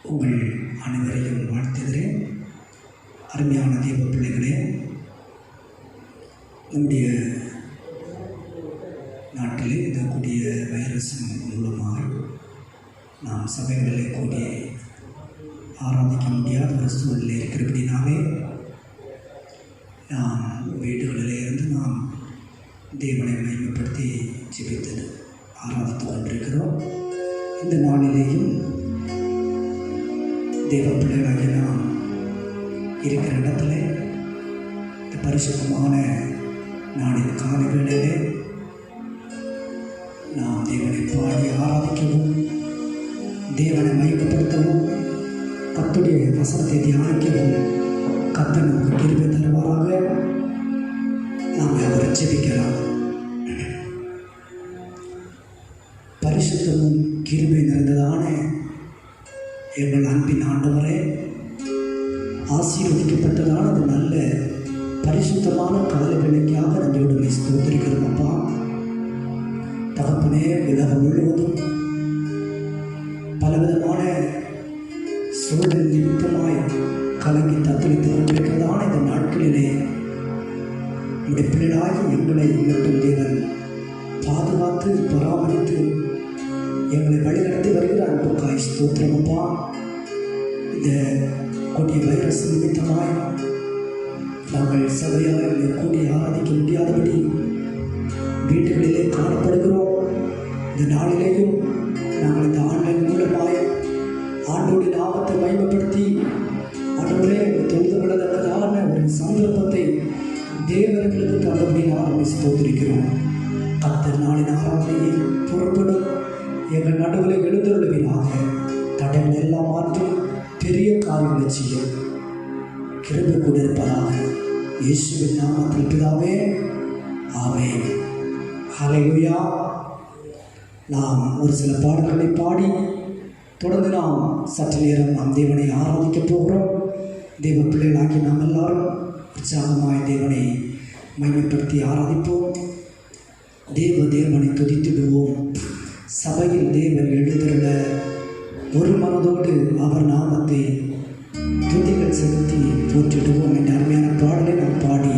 உங்கள் அனைவரையும் வாழ்த்துகிறேன். அருமையான தெய்வ பிள்ளைகளே, நம்முடைய நாட்டிலே இருக்கக்கூடிய வைரஸ் மூலமாக நாம் சபைகளிலே கூடி ஆராதிக்க முடியாத ஒரு சூழ்நிலை இருக்கிறபடினாலே நாம் வீடுகளிலே இருந்து நாம் தேவனை மகிமைப்படுத்தி ஜெபித்து ஆராதித்து கொண்டிருக்கிறோம். இந்த நாளிலேயும் தேவ பிள்ளைகளாக நாம் இருக்கிற இடத்துல இந்த பரிசுத்தமான நாளின் காலை வேளையிலே நாம் தேவனை பாடி ஆராதிக்கவும், தேவனை மகிமைப்படுத்தவும், கர்த்தருடைய வசனத்தை தியானிக்கவும் கர்த்தர் நமக்கு கிருபை தருவாராக. நாம் அவரை ஜெபிக்கலாம். பரிசுத்தமும் கிருபை நிறைந்ததான எங்கள் அன்பின் ஆண்டவரே, ஆசீர்வதிக்கப்பட்டதான அந்த நல்ல பரிசுத்தமான கால வேளைக்காக நன்றியோடு ஸ்தோத்திரிக்கிறோம். அப்பா தகப்பனே, உலகம் முழுவதும் பலவிதமான சூழல் நிமித்தமாய் கலங்கி தத்தளித்துக் கொண்டிருக்கிறதான இந்த நாட்களிலே நம்முடைய பிள்ளைகளாகி எங்களை மட்டும் தேவன் பாதுகாத்து பராமரித்து எங்களை வழிநடத்தி வருகிற அன்புக்காய் ஸ்தோத்திரம். அப்பா, இந்த கொடிய வைரஸ் நிமித்தமாய் நாங்கள் சபையாக கூடி ஆராதிக்க முடியாதபடி வீடுகளிலே காணப்படுகிறோம். இந்த நாளிலேயும் நாங்கள் இந்த ஆன்லைன் மூலமாய் ஆண்டோடைய நாமத்தை மகிமைப்படுத்தி ஆண்டவரே தொழுது கொள்ளத்தக்கதான ஒரு சந்தர்ப்பத்தை தேவர்களுக்கு தந்தபடி நாம் ஸ்தோத்திரிக்கிறோம். கர்த்தர் நாளின் ஆராதனையை புறப்படும் எங்கள் நடுவில் எழுந்தருளுவீராக. தடைகள் எல்லாம் மாற்றும் பெரிய காரியங்களை செய்ய கிருபை கொண்டிருப்பதாக இயேசுவின் நாமத்தில் பிதாவே, ஆமென். ஹல்லேலூயா. நாம் ஒரு சில பாடல்களை பாடி தொடர்ந்து நாம் சற்று நேரம் நாம் தேவனை ஆராதிக்கப் போகிறோம். தேவ பிள்ளைகளாகி நாம் எல்லாரும் உற்சாகமாய் தேவனை மகிமைப்படுத்தி ஆராதிப்போம். தேவனை துதித்திடுவோம். சபையில் தேவன் எழுந்திருந்த ஒரு மனதோடு அவர் நாமத்தை துதிகள் செலுத்தி போற்றிடுவோம் என்ற அருமையான பாடலை நாம் பாடி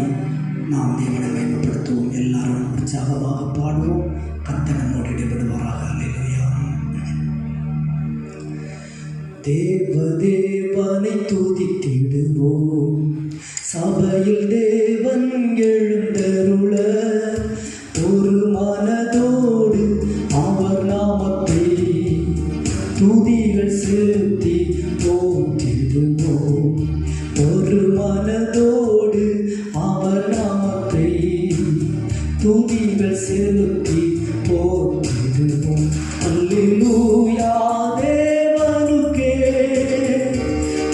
நாம் தேவனை மகிமைப்படுத்துவோம். எல்லாரும் உற்சாகமாக பாடுவோம். கர்த்தர் நம்மோடு இடைபடுவாராக. அல்லேலூயா. தேவனை துதித்திடுவோம். சபையில் தேவன் எழுந்தருள ஒரு மனதோடு அவர் நாமத்தை துதிகள் செலுத்தி போற்றிடுவோம். ஒரு மனதோடு அவர் நாமத்தை துதிகள் செலுத்தி போற்றிடுவோம். அல்லேலூயா தேவனுக்கே,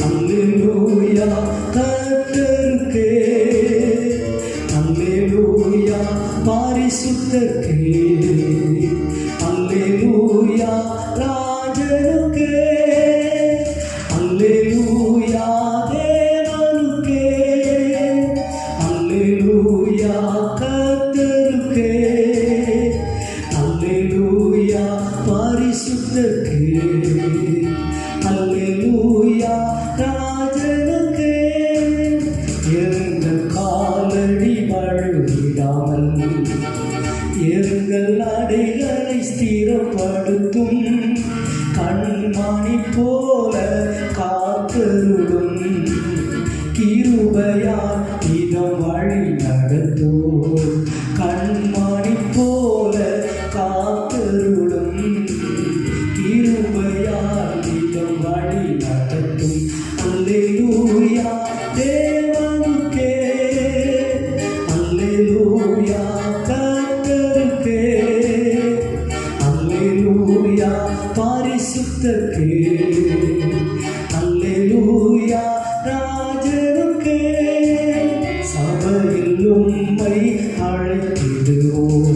அல்லேலூயா கர்த்தருக்கே, அல்லேலூயா பரிசுத்தருக்கே, அல்லேலூயா ராஜனுக்கே, அல்லேலூயா தேவனுக்கே, அல்லேலூயா கர்த்தருக்கே, அல்லேலூயா பரிசுத்தருக்கே, அல்லேலூயா ராஜனுக்கே. எங்கள் காலடி வழுவிடாமல் எங்கள் அடைகளை ஸ்திரப்படுத்தும் கண்மணி போல காத்தருளும் கிருபையால் இதம் வழி நடத்தும். கண்மணி போல காத்தருளும் கிருபையால் இதம் வழி நடத்தும். அல்லேலூயா தேவனுக்கே, அல்லேலூயா கர்த்தருக்கே, அல்லேலூயா பரிசுத்தருக்கே, அல்லேலூயா ராஜனுக்கே. சபையில் உம்மை அழைத்திடுவோம்.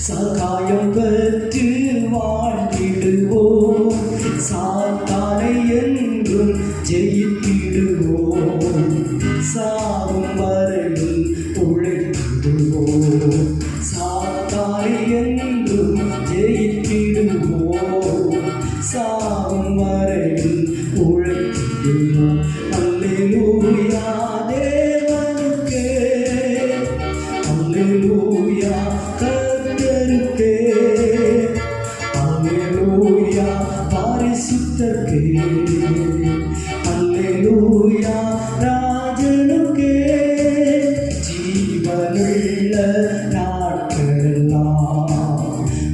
சகாயம் பெற்று வாழ்ந்திடுவோம். சாத்தானை என்றும் ஜெயித்திடுவோம். சாவும் வரையில் உழைத்திடுவோம். சாத்தானை என்றும் ஜெயித்திடுவோம். சாவும் வரையில் உழைத்திடுவோம். அல்லேலூயா தேவனுக்கே, அல்லேலூயா கர்த்தருக்கே, அல்லேலூயா பரிசுத்தருக்கே, அல்லேலூயா ராஜனுக்கே. ஜீவனுள்ள நாட்களெல்லாம்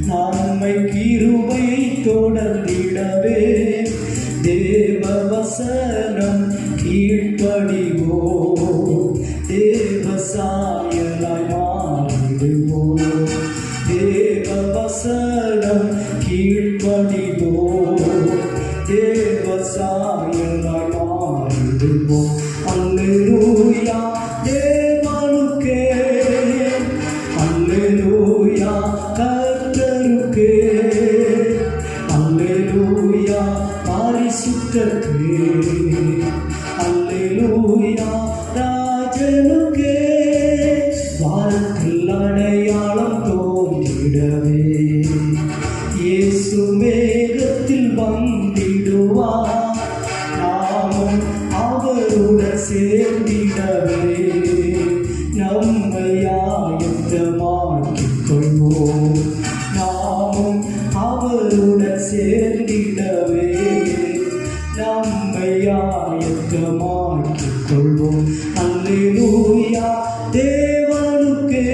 நன்மை கிருபை தொடர்ந்திடவே தேவ வசனம் கீழ்ப்படிவோம். தேவ சாயலாய் மாறிடுவோம். தேவ வசனம் கீழ்ப்படிவோம். தேவ சாயலாய் மாறிடுவோம். அல்லேலூயா தேவனுக்கே, அல்லேலூயா கர்த்தருக்கே, அல்லேலூயா பரிசுத்தருக்கே, அல்லேலூயா ராஜனுக்கே. வானத்தில் அடையாளம் தோன்றிடவே இயேசு மேகத்தில் வந்திடுவார். நாமும் அவருடன் சேர்ந்திடவே நம்மை ஆயத்தமாக்கிக் கொள்வோம். நாமும் அவருடன் சேர்ந்திடவே நம்மை ஆயத்தமாக்கிக் கொள்வோம். அல்லேலூயா தேவனுக்கே,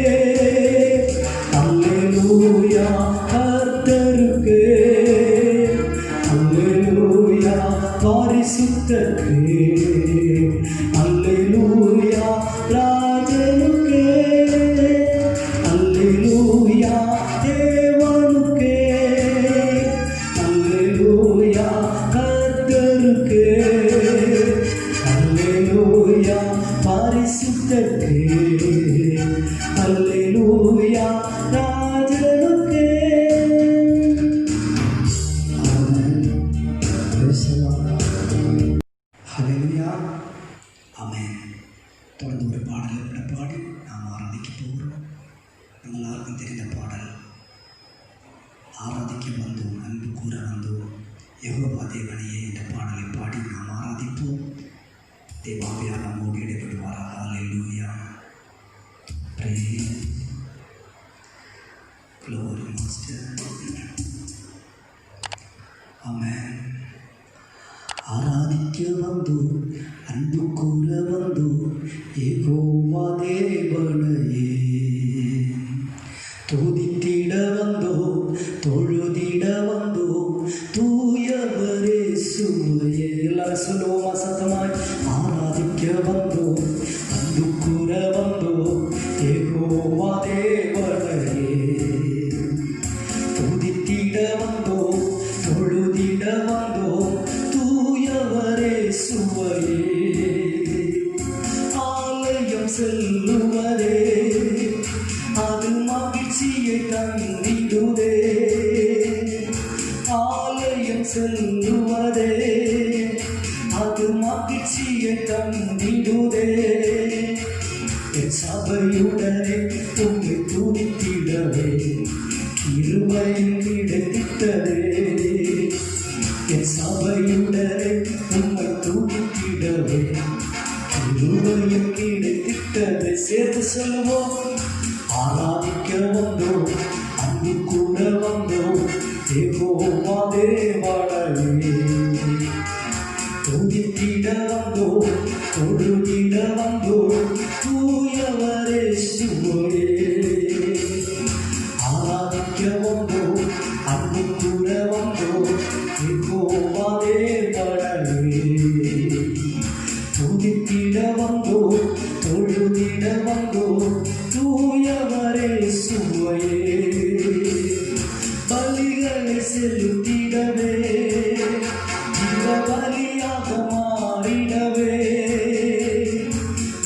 அல்லேலூயா கர்த்தருக்கே, அல்லேலூயா பரிசுத்தருக்கே, அல்லேலூயா ராஜனுக்கே, அல்லேலூயா தேவனுக்கே, அல்லேலூயா கர்த்தருக்கே, அல்லேலூயா பரிசுத்தருக்கே, அல்லேலூயா ராஜனுக்கே. ஹல்லேலூயா ஆமென். தொடர்ந்து ஒரு பாடலை கூட பாடி நாம் ஆராதிக்க போகிறோம். நம்ம எல்லாருக்கும் தெரிந்த பாடல், ஆராதிக்க வந்தோம் அன்பு கூற வந்தோம் யெகோவா தேவனையே என்ற பாடலை பாடி நாம் ஆராதிப்போம். தேவாவியார் நம்மோடு ஈடுபடுவாராக. ஹல்லேலூயா praise glory master ஆமென். ஆராதிக்க வந்தோம் அன்பு கூற வந்தோம் யெகோவா தேவனையே, துதித்திட வந்தோம் தொழுதிட வந்தோம் தூயவரே சுவையே. எல்லாரும் சொல்லுவோமா சத்தமாய். ஆராதிக்க வந்தோம் அன்பு கூற வந்தோம் யெகோவா தேவனையே, துதித்திட வந்தோம் தொழுதிட வந்தோம் தூயவரே சுவையே. ஆலயம் செல்லுவதே அது மகிழ்ச்சியை தந்திடுதே. ஆலயம் செல்லுவதே அது மகிழ்ச்சியை தந்திடுதே. என் சபையுடனே உம்மை துதித்திடவே கிருபையும் கிடைத்திட்டதே. என் சபையுடனே உம்மை துதித்திடவே கிருபையும் கிடைத்திட்டது. சேர்த்து சொல்லுவோம். ஆராதிக்க வந்தோம் அன்பு கூட வந்தோம் யெகோவா தேவனையே, துதித்திட வந்தோம் தொழுதிட வந்தோம் தூயவரே சுவையே. ஆராதிக்க வந்தோம் அன்பு கூட வந்தோம் யெகோவா தேவனையே, துதித்திட வந்தோம் தொழுதிட வந்தோம் தூயவரே சுவையே. பலிகளை செலுத்திடவே ஜீவ பலியாக மாறிடவே,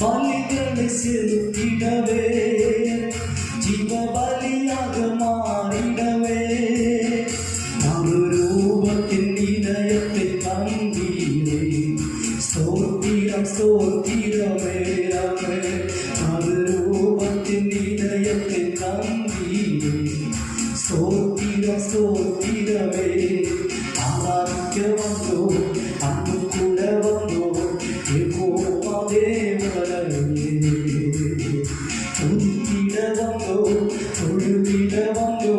பலிகளை செலுத்திடவே ஜீவ பலியாக மாறிடவே. மறுரூபத்தின் இதயத்தை தந்தீரே ஸ்தோத்திரம் ஸ்தோத்திரமே. மறுரூபத்தின் இதயத்தை தந்தீரே ஸ்தோத்திரம் ஸ்தோத்திரமே. ஆராதிக்க வந்தோ அன்பு கூட வந்தோ யெகோவா தேவனையே துதித்திட வந்தோ தொழுதிட வந்தோ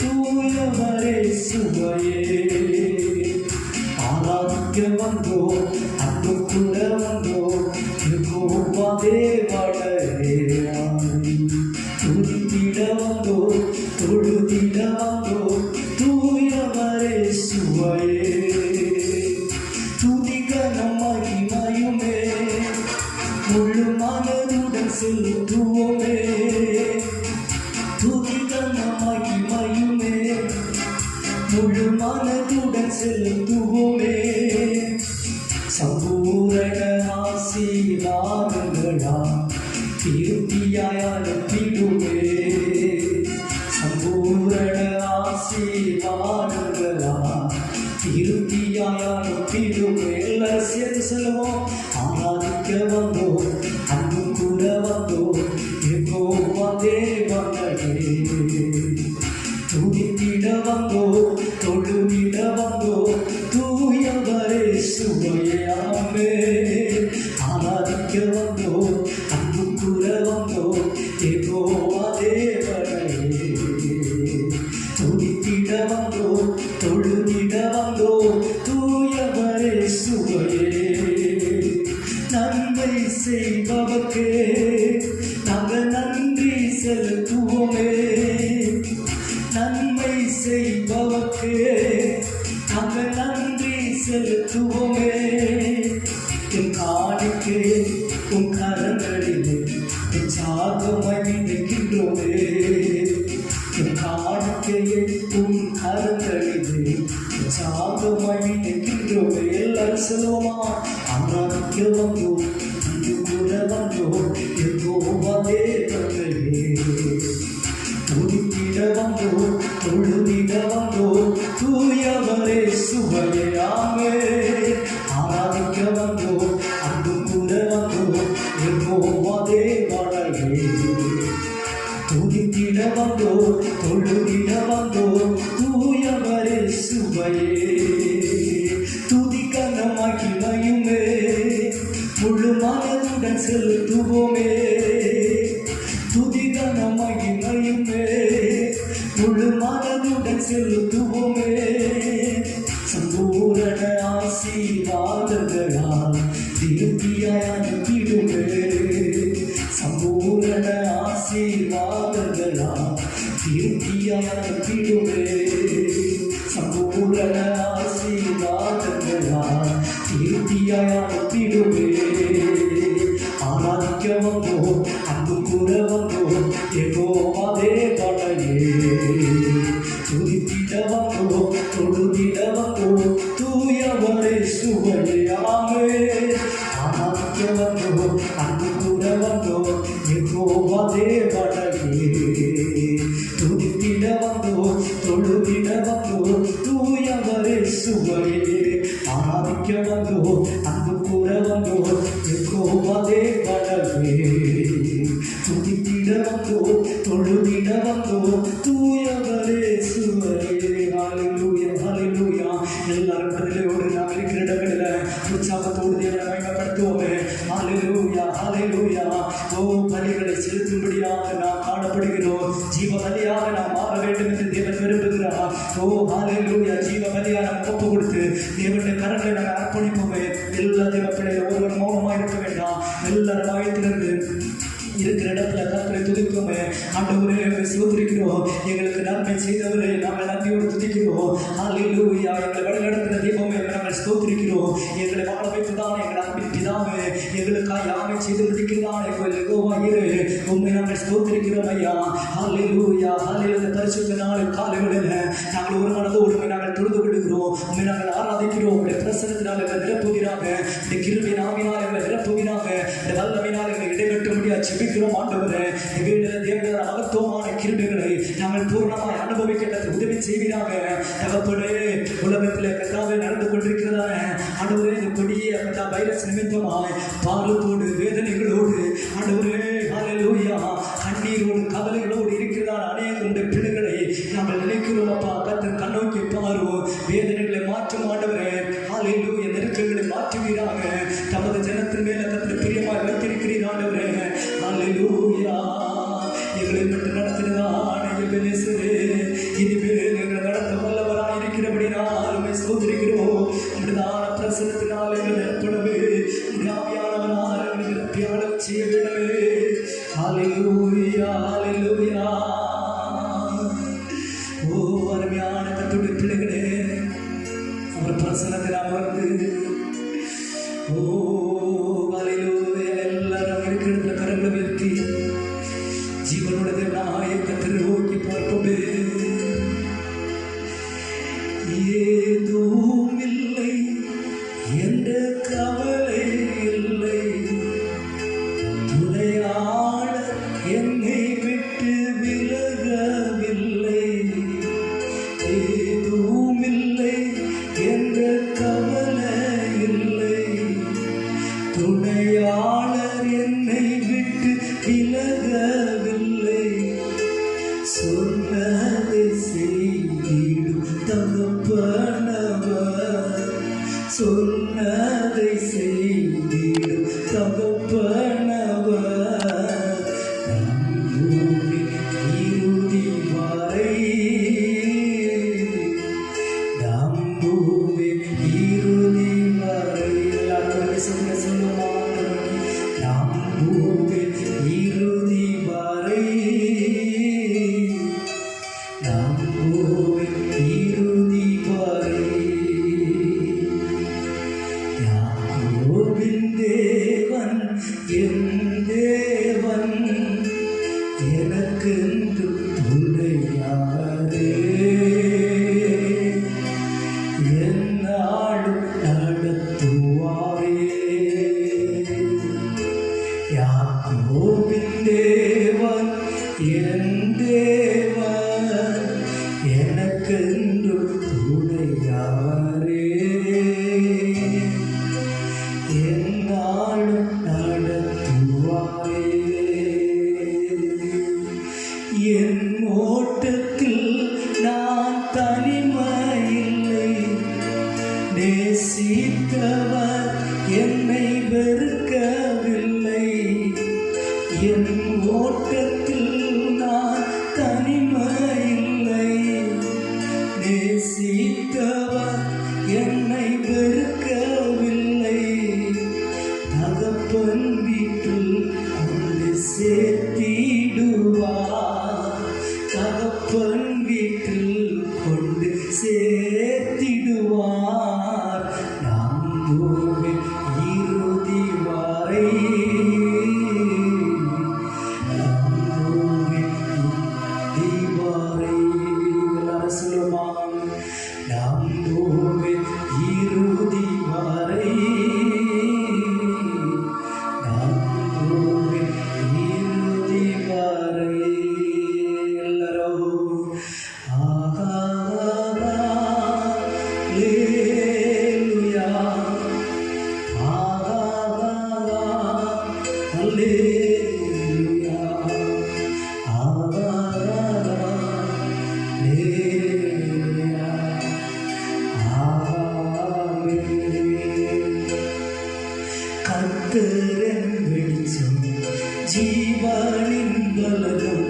தூயவரே சுவையே ஆராதிக்க வந்தோ அன்பு கூட வந்தோ யெகோவா தேவனையே துதித்திட வந்தோ தொழுதிட வந்தோ தூயவரே சுவையே துதிகனம் மகிமையுமே முழு மனதுடன் செலுத்துவோமே துதிகனம் மகிமையுமே முழு மனதுடன் செலுத்துவோமே சம்பூரண ஆசீர்வாதங்களா திருப்தியாய் அனுப்பிடுவே சம்பூரண ஆசீர்வாதங்களா திருப்தியாய் அனுப்பிடுவே எல்லாரும் சேர்ந்து சொல்லுவோம் ஆராதிக்க வந்தோ அன்பு கூட வந்தோ யெகோவா தேவனையே துதித்திட வந்தோ தொழுதிட வந்தோ தூயவரே சுவையே ஆமென் ஆராதிக்க வந்தோ அன்பு கூட வந்தோ யெகோவா தேவனையே துதித்திட வந்தோ தொழுதிட வந்தோ தூயவரே சுவையே நன்மை செய்பவர்க்கே நாங்கள் நன்றி செலுத்துவோமே நன்மை செய்பவர்க்கே நாங்கள் நன்றி செலுத்துவோமே என் காணிக்கை உன் கரங்களிலே என் சார்பமாய் நினைக்கின்றோமே என் காணிக்கையை உன் கரங்களிலே என் சார்பமாய் நினைக்கின்றோமே எல்லாரும் சொல்லுவோமா ஆராதிக்க வந்தோ அன்பு கூட வந்தோ யெகோவா தேவனையே துதித்திட வந்தோ தொழுதிட வந்தோ தூயவரே சுவையே ஆமென் ஆராதிக்க வந்தோ அன்பு கூட வந்தோ யெகோவா தேவனையே துதித்திட வந்தோ தொழுதிட வந்தோ தூயவரே சுவையே துதிக்கன மகிமையுமே முழு மனதுடன் செலுத்துவோமே துதிகன மகிமையுமே முழு மனதுடன் செலுத்துவோமே சம்பூரண ஆசீர்வாதங்களால் திருப்தியாய் அனுப்பிடுவே சம்பூரண ஆசீர்வாதங்களால் திருப்தியாய் அனுப்பிடுவே சம்பூரண ஆசீர்வாதங்களால் திருப்தியாய் அனுப்பிடுவே ஆராதிக்க வந்தோ அன்பு கூட வந்தோ யெகோவா தேவனையே துதித்திட வந்தோ தொழுதிட வந்தோ தூயவரே சுவையே ஆமென் ஆராதிக்க வந்தோ அன்பு கூட வந்தோ யெகோவா தேவனையே துதித்திட வந்தோ தொழுதிட வந்தோ தூயவரே சுவையே ஆராதிக்க வந்தோ அன்பு கூட வந்தோ யெகோவா தேவனையே துதித்திட வந்தோ தொழுதிட வந்தோ தூயவரே சுவையே ஹல்லேலூயா ஹல்லேலூயா எல்லாரும் பதிலோடு நாம் இருக்கிற இடங்களில் உற்சாகத்தோடு தேவனை மகிமைப்படுத்துவோமே ஹல்லேலூயா ஹல்லேலூயா ஓ பலிகளை செலுத்தும்படியாக நாம் காணப்படுகிறோம் ஜீவ பலியாக நாம் மாற வேண்டும் என்று தேவன் விரும்புகிறார் ஓ ஹல்லேலூயா ஜீவ பலியாக நாம் ஒப்பு கொடுத்து தேவனுடைய கரங்களை நாம் அர்ப்பணிப்போமே எல்லா தேவ பிள்ளைகள் ஒருவர் மௌனமாக இருக்க வேண்டாம் எல்லாரும் வாயத்திலிருந்து இருக்கிற இடத்துல கர்த்தரை துதிப்போமே ஆண்டவரே ஸ்தோத்திரிக்கிறோம் எங்களுக்கு நன்மை செய்தவரே நாங்கள் நன்றியோடு துதிக்கிறோம் ஹல்லேலூயா எங்களை வழிநடத்தின தெய்வமே நாங்கள் ஸ்தோத்திரிக்கிறோம் எங்களை வாழ வைத்துதான் எங்கள் அன்பின் பிதாவே எங்களுக்காக யாவை செய்து முடிக்கிறதான யெகோவா இரு உண்மை நாங்கள் ஸ்தோத்திரிக்கிறோம் ஐயா ஹல்லேலூயா ஹல்லேலூயா பரிசுத்த நாள் காலைகளில் நாங்கள் ஒரு மனதோடு நாங்கள் தொழுது விடுகிறோம் உண்மை நாங்கள் ஆராதிக்கிறோம் உடைய பிரசனத்தினால் எங்களை நிரப்புகிறாங்க இந்த கிருபை நாவினால் எங்களை நிரப்புகிறாங்க இந்த வல்லமையினால் எங்களை இடைவெட்ட முடியாது செபிக்கிறோம் ஆண்டவரே தேவனுடைய மகத்துவமான கிருபைகளை நாங்கள் பூர்ணமாய் அனுபவிக்க உதவி செய்வீராக தகப்பனே உலகத்தில் கர்த்தாவே நடந்து கொண்டிருக்கிறதான ஆண்டவரே இந்த கொடிய வைரஸ் நிமித்தமாய் பாரத்தோடு வேதனைகளோடு ஆண்டவரே ஹல்லேலூயா கண்ணீரோடு கவலைகளோடு இருக்கிறதான அநேக பிள்ளைகளை நாங்கள் நினைக்கிறோம் அப்பா கர்த்தர் கண்ணோக்கி பாருவோம் வேதனைகளை மாற்றும் ஆண்டவரே ஹalleluya நெருக்கங்களை மாற்றுவீராக. தமது ஜனத்தின் மேல கர்த்தர் பிரியமாய் வைத்திருக்கிறீர் ஆண்டவரே. ஹalleluya எங்களை மட்டும் நடத்தினதான எபேனேசரே, இனிமேல் எங்களை நடத்த வல்லவராய் இருக்கிறபடினால் உம்மை ஸ்தோத்திரிக்கிறோம். உம்முடையதான பிரசன்னத்தினால் எங்களை நிரப்படவே, உம்முடைய ஆவியானவரால் எங்களை நிரப்பியாள செய்ய வேண்டுமே. ஹalleluya ஹalleluya. ஓ அருமையான கர்த்தருடைய பிள்ளைகளே, அவர் பிரசன்னத்தில் அமர்ந்து ஓ ஹalleluya எல்லாரும் இருக்கிற கரங்களை உயர்த்தி ஜீவனுடைய தேவனாய கர்த்தரை நோக்கி பார்ப்போமே. ஏதும் இல்லை என்ற கவலை இல்லை, துணையாளர் என்னை விட்டு விலகவில்லை. ஏதும் இல்லை என்ற கவலை இல்லை, துணையாளர் என்னை விட்டு விலகவில்லை. சொன்னதை செய்திடும் தகப்பனவர், சொன்னதை செய்திடும் தகப்பனவர். நம்புவேன் இறுதி வரை, நம்புவேன் இறுதி வரை. எல்லாரும் சொல்லுமா, நம்புவேன் இறுதி வரை, நம்புவேன் இறுதி வரை. யாக்கோபின் தேவன் என் தேவன், எனக்கென்று துணையாரே, என்னாலும் நடத்துவாரே. யாக்கோபின் தேவன் என் தேவன், எனக்கென்று துணையாரே, என்னாலும் நடத்துவாரே. என் ஓட்டத்தில் நான் தனிமையில்லை, நேசித்தவர் என்னை வெறுக்கவில்லை. என் ஓட்டத்தில் நான் தனிமையில்லை, நேசித்தவர் என்னை வெறுக்கவில்லை. தகப்பன் வீட்டில் கொண்டு சேர்த்திடுவார், தகப்பன் வீட்டில் கொண்டு சேர்த்திடுவார். நம்புவேன் இறுதி வரை, நம்புவேன் இறுதி வரை. எல்லாரும் சொல்லுமா, நம்புவேன் இறுதி வரை, நம்புவேன் இறுதி வரை. எல்லாரும் ஹalleluya ஹalleluya ஹalleluya. கர்த்தரின் வெளிச்சம் ஜீவனின் பலனும்,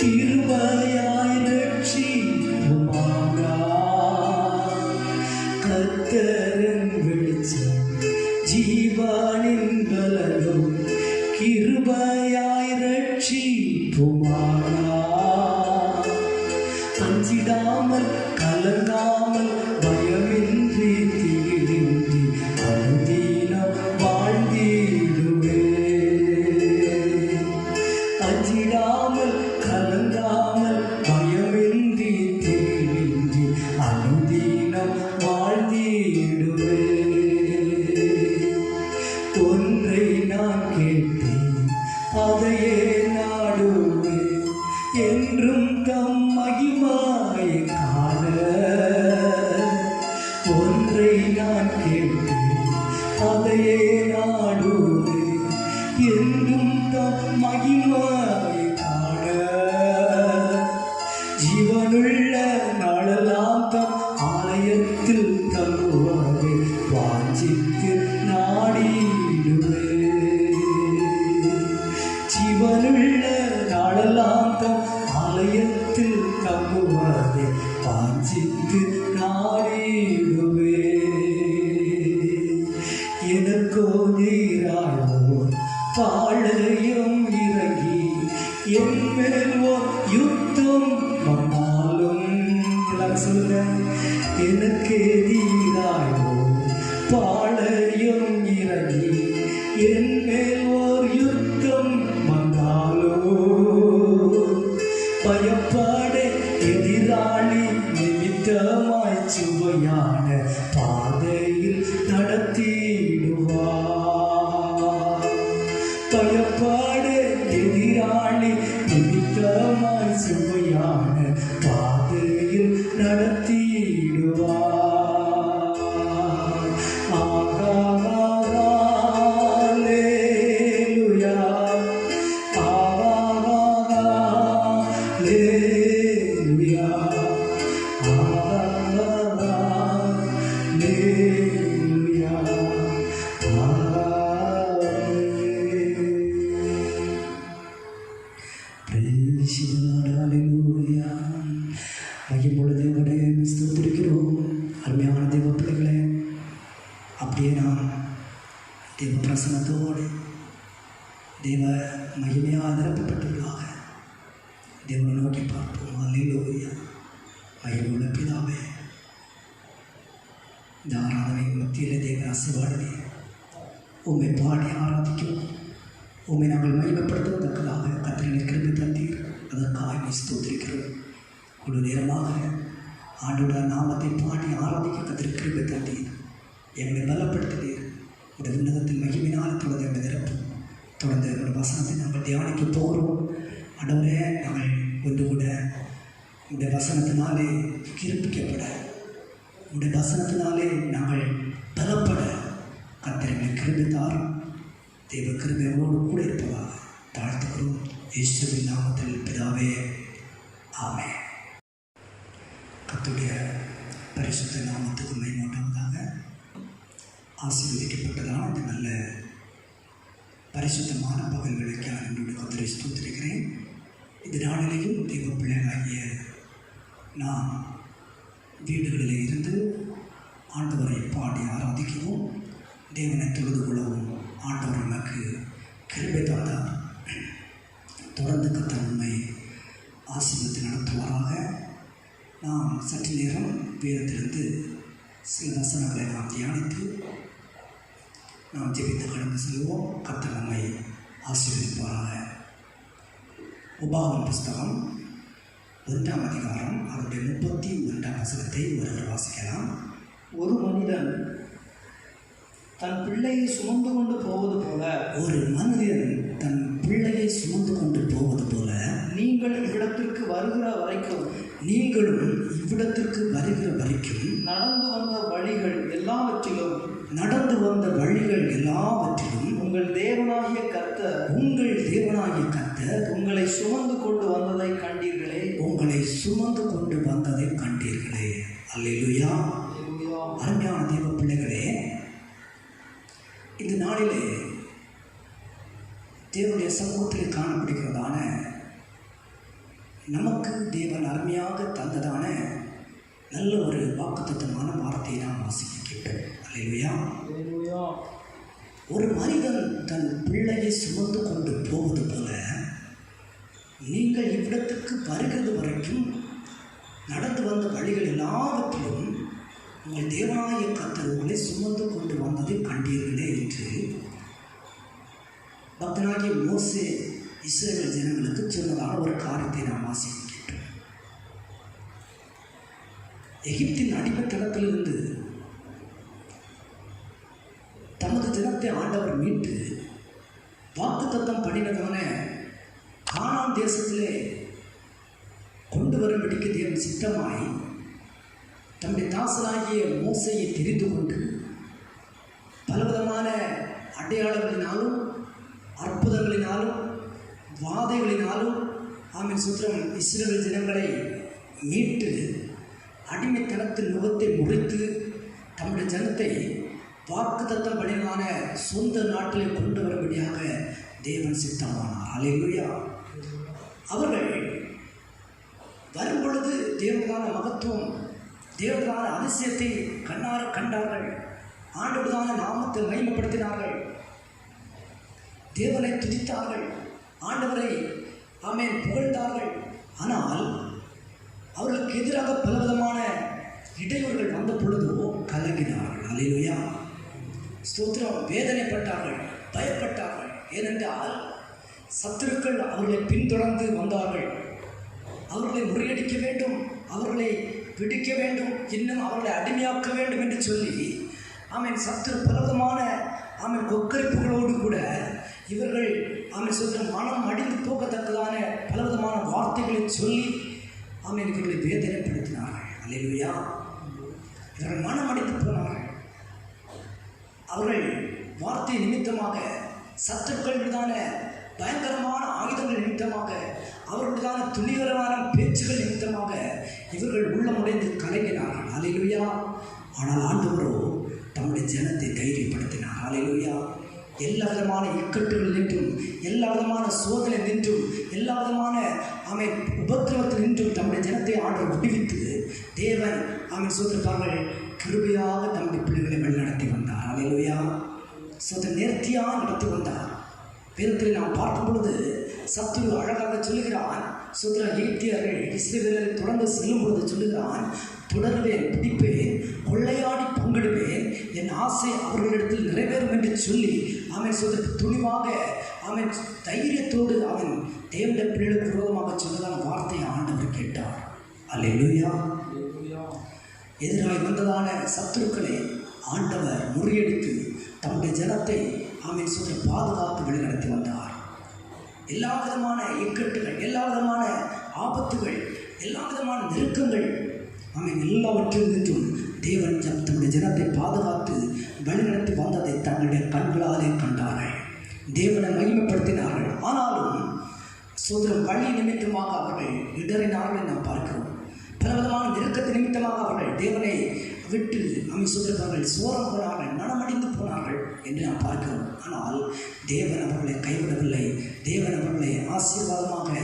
கிருபையாய் ரட்சிப்புமாக. கர்த்தரின் வெளிச்சம் ஜீவனின் பலனும், கிருபையாய் ரட்சிப்புமாக. அஞ்சிடாமல் கலங்காமல் பயமின்றி திகிலின்றி அனுதினம் வாழ்ந்திடுவே. அஞ்சிடாமல் கலங்காமல் பயமின்றி திகிலின்றி அனுதினம் வாழ்ந்திடுவே. ஒன்றை நான் கேட்டேன் அதையே நாடுவேன், என்றும் தம் மகிமையை காண. ஒன்றை நான் கேட்டேன் அதையே நாடுவேன், என்றும் தம் மகிமையை காண. ஜீவனுள்ள நாளெல்லாம் தம் ஆலயத்தில் தங்குவாரே, பாளையம் இறங்கி என் மேல் ஓர் யுத்தம் வந்தாலும் சொல்லுங்க எனக்கு எதிராயோ பாளையம் இறங்கி என் மேல் ஓர் யுத்தம் வந்தாலோ பயப்பட எதிராளி நிமித்தமாய் சுவையான பாதையில் நடத்திடுவார். பயப்பட எதிராளி நிமித்தமாய் சுவையான பாதையில் நடத்திடுவார். அருமையான தேவ பிள்ளைகளே, அப்படியே நாம் தேவ பிரசனத்தோடு தேவ மகிமையாக நிரப்பப்பட்டவர்களாக தேவனை நோக்கி பார்ப்போம். அல்லேலூயா. மகிமையுள்ள பிதாவே, இந்த ஆராதனை மத்தியில் தேவ ஆசீர்வாதமே உம்மை பாடி ஆராதிக்கும் உம்மை நாங்கள் மகிமைப்படுத்துவதற்காக கர்த்தரின் கிருபை தந்தீர். அதற்காக ஸ்தோத்திரிக்கிறோம். ஒரு நேரமாக ஆண்டோட நாமத்தை பாடி ஆராதிக்க கர்த்தரின் கிருபை தந்தீர். எங்களை பலப்படுத்தினீர். இந்த உன்னதத்தின் மகிமையினால் தொடர்ந்து எங்களை நிரப்பும். தொடர்ந்து ஒரு வசனத்தை நாங்கள் தியானிக்க போகிறோம். ஆண்டவரே, நாங்கள் ஒன்று கூட இந்த வசனத்தினாலே கிருபிக்கப்பட, இந்த வசனத்தினாலே நாங்கள் பலப்பட கர்த்தரை கிருபை தாரும். தேவ கிருபையோடு கூட இருப்பதாக தாழ்த்துக்கிறோம். இயேசுவின் நாமத்தில் பிதாவே, ஆமென். கர்த்தருடைய பரிசுத்த நாமத்துக்கு மகிமையுண்டாவதாக. ஆசீர்வதிக்கப்பட்டதான இந்த நல்ல பரிசுத்தமான பகல்களுக்கு நான் என்னோட கர்த்தரை ஸ்தோத்திரிக்கிறேன். இந்த நாளிலேயும் தேவ பிள்ளைகளாகிய நாம் வீடுகளில் இருந்து ஆண்டவரை பாடி ஆராதிக்கவும் தேவனை தொழுது கொள்ளவும் ஆண்டவர் நமக்கு கிருபை தந்தார். தொடர்ந்து கர்த்தர் நம்மை ஆசீர்வதித்து நடத்துவாராக. நாம் சற்று நேரம் வேதத்திலிருந்து சில வசனங்களை நாம் தியானித்து நாம் ஜெபித்து கடந்து செல்வோம். கர்த்தர் நம்மை ஆசீர்வதிப்பாராக. உபாகமம் புஸ்தகம் 1ஆம் அதிகாரம் அவருடைய 32ஆம் வசனத்தை ஒருவர் வாசிக்கலாம். ஒரு மனிதன் தன் பிள்ளையை சுமந்து கொண்டு போவது போல, ஒரு மனிதன் தன் பிள்ளையை சுமந்து கொண்டு போவது போல, நீங்கள் இவ்விடத்திற்கு வருகிற வரைக்கும், நீங்களும் இவ்விடத்திற்கு வருகிற வரைக்கும் நடந்து வந்த வழிகள் எல்லாவற்றிலும் உங்கள் தேவனாகிய கர்த்தர் உங்களை சுமந்து கொண்டு வந்ததை கண்டீர்களே. அல்லேலூயா. அருமையான தேவ பிள்ளைகளே, இந்த நாளிலே தேவனுடைய சமூகத்தில் காணப்படுகிறதான நமக்கு தேவன் அருமையாக தந்ததான நல்ல ஒரு வாக்குத்தத்தமான வார்த்தையை நாம் வாசிக்க கேட்டோம். அல்லேலூயா. ஒரு மனிதன் தன் பிள்ளையை சுமந்து கொண்டு போவது போல, நீங்கள் இவ்விடத்துக்கு வருகிறது வரைக்கும் நடந்து வந்த வழிகள் எல்லாவற்றிலும் உங்கள் தேவனாகிய கர்த்தர் உங்களை சுமந்து கொண்டு வந்ததை கண்டீர்களே என்று பக்தனாகிய மோசே இஸ்ரவேல் ஜனங்களுக்கு சொன்னதான ஒரு காரியத்தை நாம் வாசிக்க கேட்டோம். எகிப்தின் அடிமைத்தனத்திலிருந்து தமது ஜனத்தை ஆண்டவர் மீட்டு வாக்குத்தத்தம் பண்ணினதான கானான் தேசத்திலே கொண்டு வரும்படிக்கு தேவன் சித்தமாய் தம்முடைய தாசனாகிய மோசையை தெரிந்து கொண்டு பலவிதமான அடையாளங்களினாலும் அற்புதங்களினாலும் வாதைகளினாலும் ஆமென் சுத்திரம் இஸ்ரவேல் ஜனங்களை மீட்டு அடிமைத்தனத்தின் முகத்தை முறித்து தம்முடைய ஜனத்தை வாக்குத்தத்தம் பண்ணினான சொந்த நாட்டிலே கொண்டு வரும்படியாக தேவன் சித்தமானார். அல்லேலூயா. அவர்கள் வரும்பொழுது தேவனான மகத்துவம், தேவனான அதிசயத்தை கண்டார்கள். ஆண்டவருடைய நாமத்தை மகிமைப்படுத்தினார்கள். தேவனை துதித்தார்கள், ஆண்டவரை ஆமென் புகழ்ந்தார்கள். ஆனால் அவர்களுக்கு எதிராக பலவிதமான இடையூறுகள் வந்த பொழுதோ கலங்கினார்கள். அல்லேலூயா, ஸ்தோத்திரம். வேதனைப்பட்டார்கள், பயப்பட்டார்கள். ஏனென்றால் சத்துருக்கள் அவர்களை பின்தொடர்ந்து வந்தார்கள். அவர்களை முறியடிக்க வேண்டும், அவர்களை பிடிக்க வேண்டும், இன்னும் அவர்களை அடிமையாக்க வேண்டும் என்று சொல்லி ஆமென் சத்துரு பலவிதமான ஆமென் கொக்கரிப்புகளோடு கூட இவர்கள் ஆமென் சொல்கிற மனம் அடிந்து போகத்தக்கதான பலவிதமான வார்த்தைகளை சொல்லி ஆமென் இவர்களை வேதனைப்படுத்தினார்கள். அல்லேலூயா, இவர்கள் மனம் அடித்து போனார்கள். அவர்கள் வார்த்தை நிமித்தமாக, சத்துருக்கள் மீதான பயங்கரமான ஆயுதங்கள் நிமித்தமாக, அவர்களுக்கான துணிகரமான பேச்சுகள் நிமித்தமாக இவர்கள் உள்ளமுடைந்து கலங்கினார்கள். அல்லேலூயா. ஆனால் ஆண்டவரோ தம்முடைய ஜனத்தை தைரியப்படுத்தினார். அல்லேலூயா. எல்லா விதமான இக்கட்டுகள் நின்றும், எல்லா விதமான சோதனை நின்றும், எல்லா விதமான உபத்திரவத்தில் நின்றும் தம்முடைய ஜனத்தை ஆண்டவர் விடுவித்து தேவன் சொல்லிருப்பார்கள் கிருபையாக தம்முடைய பிள்ளைகளை வழிநடத்தி வந்தார். அல்லேலூயா. நேர்த்தியாக நடத்தி வந்தார். வேதத்தில் நாம் பார்க்கும் பொழுது சத்துரு அழகாக சொல்லுகிறான், எகிப்தியர்கள் இஸ்ரவேலரை தொடர்ந்து செல்லும் பொழுது சொல்லுகிறான், தொடருவேன், பிடிப்பேன், கொள்ளையாடி பங்கிடுவேன், என் ஆசை அவர்களிடத்தில் நிறைவேறும் என்று சொல்லி அவன் துணிவாக அவன் தைரியத்தோடு அவன் தேவனுடைய பிள்ளைகளுக்கு விரோதமாக சொன்னதான வார்த்தையை ஆண்டவர் கேட்டார். அல்லேலூயா. எதிராய் வந்ததான சத்துருக்களை ஆண்டவர் முறியடித்து தம்முடைய ஜனத்தை அவன் பாதுகாத்து வழிநடத்தி வந்தார். எல்லா விதமான இக்கட்டுகள், எல்லா விதமான ஆபத்துகள், எல்லா விதமான நெருக்கங்கள் அவன் எல்லாவற்றிலிருந்தும் தேவன் தம்முடைய ஜனத்தை பாதுகாத்து வழிநடத்தி வந்ததை தங்களுடைய கண்களாலே கண்டார்கள். தேவனை மகிமைப்படுத்தினார்கள். ஆனாலும் வழி நிமித்தமாக அவர்கள் இடறினார்கள் நாம் பார்க்கிறோம். பலவிதமான நெருக்கத்து நிமித்தமாக அவர்கள் தேவனை விட்டு சொல்கிறார்கள், சோரம் போனார்கள், மனமடிந்து போனார்கள் என்று நாம் பார்க்கிறோம். ஆனால் தேவன் அவர்களை கைவிடவில்லை. தேவன் அவர்களை ஆசீர்வாதமாக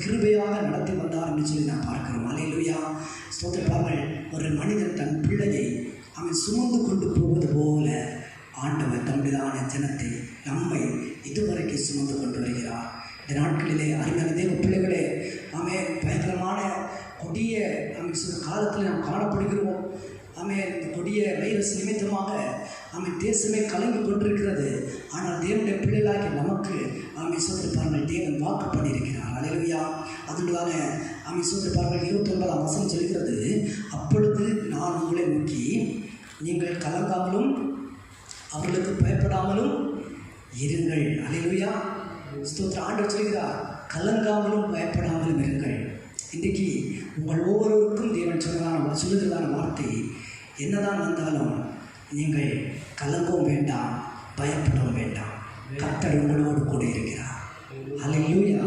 கிருபையாக நடத்தி வந்தார் என்று சொல்லி நாம் பார்க்கிறோம். அல்லேலூயா. ஸ்தோத்திரப்பார்கள். ஒரு மனிதன் தன் பிள்ளையை சுமந்து கொண்டு போவது போல ஆண்டவர் தம்முடையதான ஜனத்தை, நம்மை இதுவரைக்கும் சுமந்து கொண்டு வருகிறார். இந்த நாட்களிலே அருமையான தேவ பிள்ளைகளே, பயங்கரமான கொடிய காலத்தில் நாம் காணப்படுகிறோம். இந்த கொடிய வைரஸ் நிமித்தமாக தேசமே கலங்கி கொண்டிருக்கிறது. ஆனால் தேவனுடைய பிள்ளைகளாகி நமக்கு சொல்லிருப்பார்கள், தேவன் வாக்கு பண்ணியிருக்கிறார். அல்லேலூயா. அதனால சொல்லிருப்பார்கள் 29ஆம் வசனம் சொல்கிறது, அப்பொழுது நான் உங்களை நோக்கி, நீங்கள் கலங்காமலும் அவர்களுக்கு பயப்படாமலும் இருங்கள். அல்லேலூயா. ஸ்தோத்திரம். ஆண்டவர் சொல்கிறார், கலங்காமலும் பயப்படாமலும் இருங்கள். இன்றைக்கு உங்கள் ஒவ்வொருவருக்கும் தேவன் சொல்லுகிறதான வார்த்தை, என்னதான் வந்தாலும் நீங்கள் கலங்கவும் வேண்டாம், பயப்படவும் வேண்டாம். கர்த்தர் உங்களோடு கூட இருக்கிறார். அல்லேலூயா.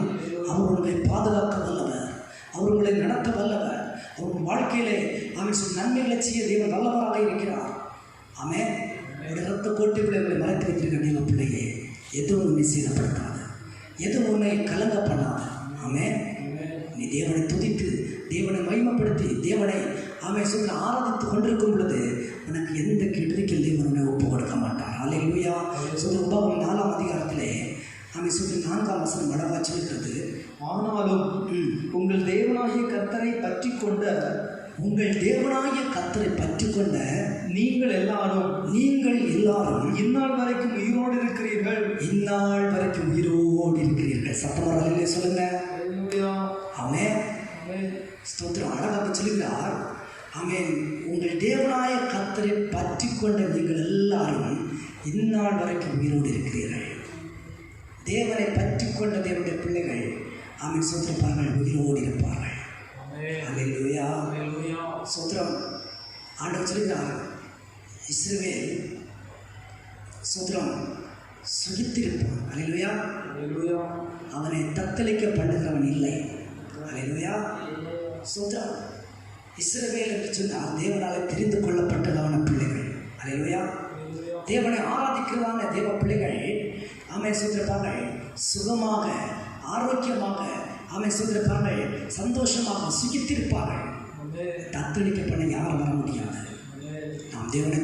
அவர் உங்களை பாதுகாக்க வல்லவர், அவர் உங்களை நடத்த வல்லவர், அவர் வாழ்க்கையிலே நன்மைகளை செய்ய தேவன் வல்லவராக இருக்கிறார். ஆமென். இரத்த கோட்டைகளை உங்களை மறைத்து வைத்திருக்க தேவ பிள்ளையே, எதுவும் உன்னை சீரப்படுத்தாது, எதுவும் உன்னை கலங்க பண்ணாது. ஆமென். நீ தேவனை துதித்து, தேவனை மகிமைப்படுத்தி, தேவனை ஆராதித்து கொண்டிருக்கும் பொழுது உனக்கு எந்த கெடுதிக்கு தேவன் உன்னை ஒப்பு கொடுக்க மாட்டார். அல்லேலூயா. உபாகமம் 4ஆம் அதிகாரத்திலே 4ஆம் வசனம் அழகாக சொல்கிறது, ஆனாலும் உங்கள் தேவனாகிய கர்த்தரை பற்றி கொண்ட, உங்கள் தேவனாகிய கர்த்தரை பற்றி கொண்ட நீங்கள் எல்லாரும் இந்நாள் வரைக்கும் உயிரோடு இருக்கிறீர்கள். இந்நாள் வரைக்கும் உயிரோடு இருக்கிறீர்கள். சத்தமராலே சொல்லுங்க. ஆமென். ஸ்தோத்திரம். அழகாக சொல்கிறார். ஆமென். உங்கள் தேவனாய கர்த்தரை பற்றி கொண்ட நீங்கள் எல்லாரும் இந்நாள் வரைக்கும் உயிரோடு இருக்கிறீர்கள். தேவனை பற்றி கொண்ட தேவனுடைய பிள்ளைகள் ஸ்தோத்திரப்பார்கள், உயிரோடு இருப்பார்கள். அல்லேலூயா. ஸ்தோத்திரம். ஆண்டவர் சொல்கிறார், இஸ்ரவேல் ஸ்தோத்திரம் சுகித்திருப்பான். அல்லேலூயா. அவனை தத்தளிக்க பண்ணுகிறவன் இல்லை. அல்லேலூயா. ஸ்தோத்திரம். இஸ்ரவேல் என்று சொன்னால் தேவனாலே தெரிந்து கொள்ளப்பட்டதான பிள்ளைகள். அல்லேலூயா. தேவனை ஆராதிக்கிறதான தேவ பிள்ளைகள் சொல்லிருப்பார்கள், சுகமாக, ஆரோக்கியமாக சொல்லிருப்பார்கள், சந்தோஷமாக சுகித்திருப்பார்கள். தத்தளிக்க பண்ண யாரும் வர முடியாது. நாம் தேவனை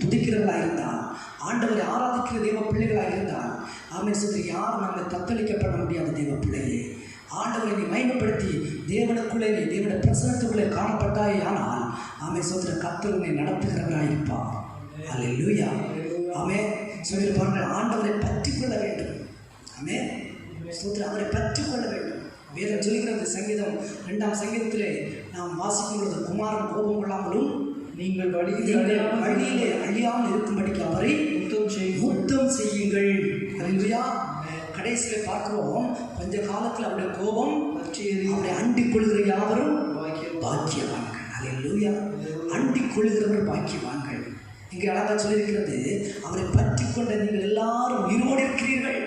துதிக்கிறவர்களாக இருந்தால், ஆண்டவரை ஆராதிக்கிற தேவ பிள்ளைகளாக இருந்தால், ஆமென் சோதரி, யாரும் நம்மை தத்தளிக்கப்பட முடியாத தேவ பிள்ளையே. ஆண்டவரை நீ மகிமைப்படுத்தி தேவனுக்குள்ளே நீ தேவனுடைய பிரசனத்துக்குள்ளே காணப்பட்டாயே ஆனால் ஆமென் சோதர கர்த்தர் உன்னை நடத்துகிறவராக இருப்பார். அல்லேலூயா. ஆமென். சொல்லி பாருங்கள், ஆண்டவரை பற்றி கொள்ள வேண்டும். ஆமென் சோதர, அவரை பற்றி கொள்ள வேண்டும். வேதம் சொல்லுகிறது, சங்கீதம் 2ஆம் சங்கீதத்திலே நாம் வாசிக்கும் பொழுது, குமாரன் கோபம் கொள்ளாமலும் நீங்கள் வழியிலே அழியாமல் இருக்கும்படிக்கு அவரை முத்தம் செய்யுங்கள். அல்லேலூயா. கடைசியில் பார்க்கிறோம், கொஞ்ச காலத்தில் அவருடைய கோபம் அவரை அண்டிக் கொள்கிற யாவரும் பாக்கியவான்கள். அல்லேலூயா. அண்டிக் கொள்கிறவர் பாக்கியவான்கள். இங்கே அழகாக சொல்லியிருக்கிறது, அவரை பற்றி கொண்ட நீங்கள் எல்லாரும் உயிரோடு இருக்கிறீர்கள்.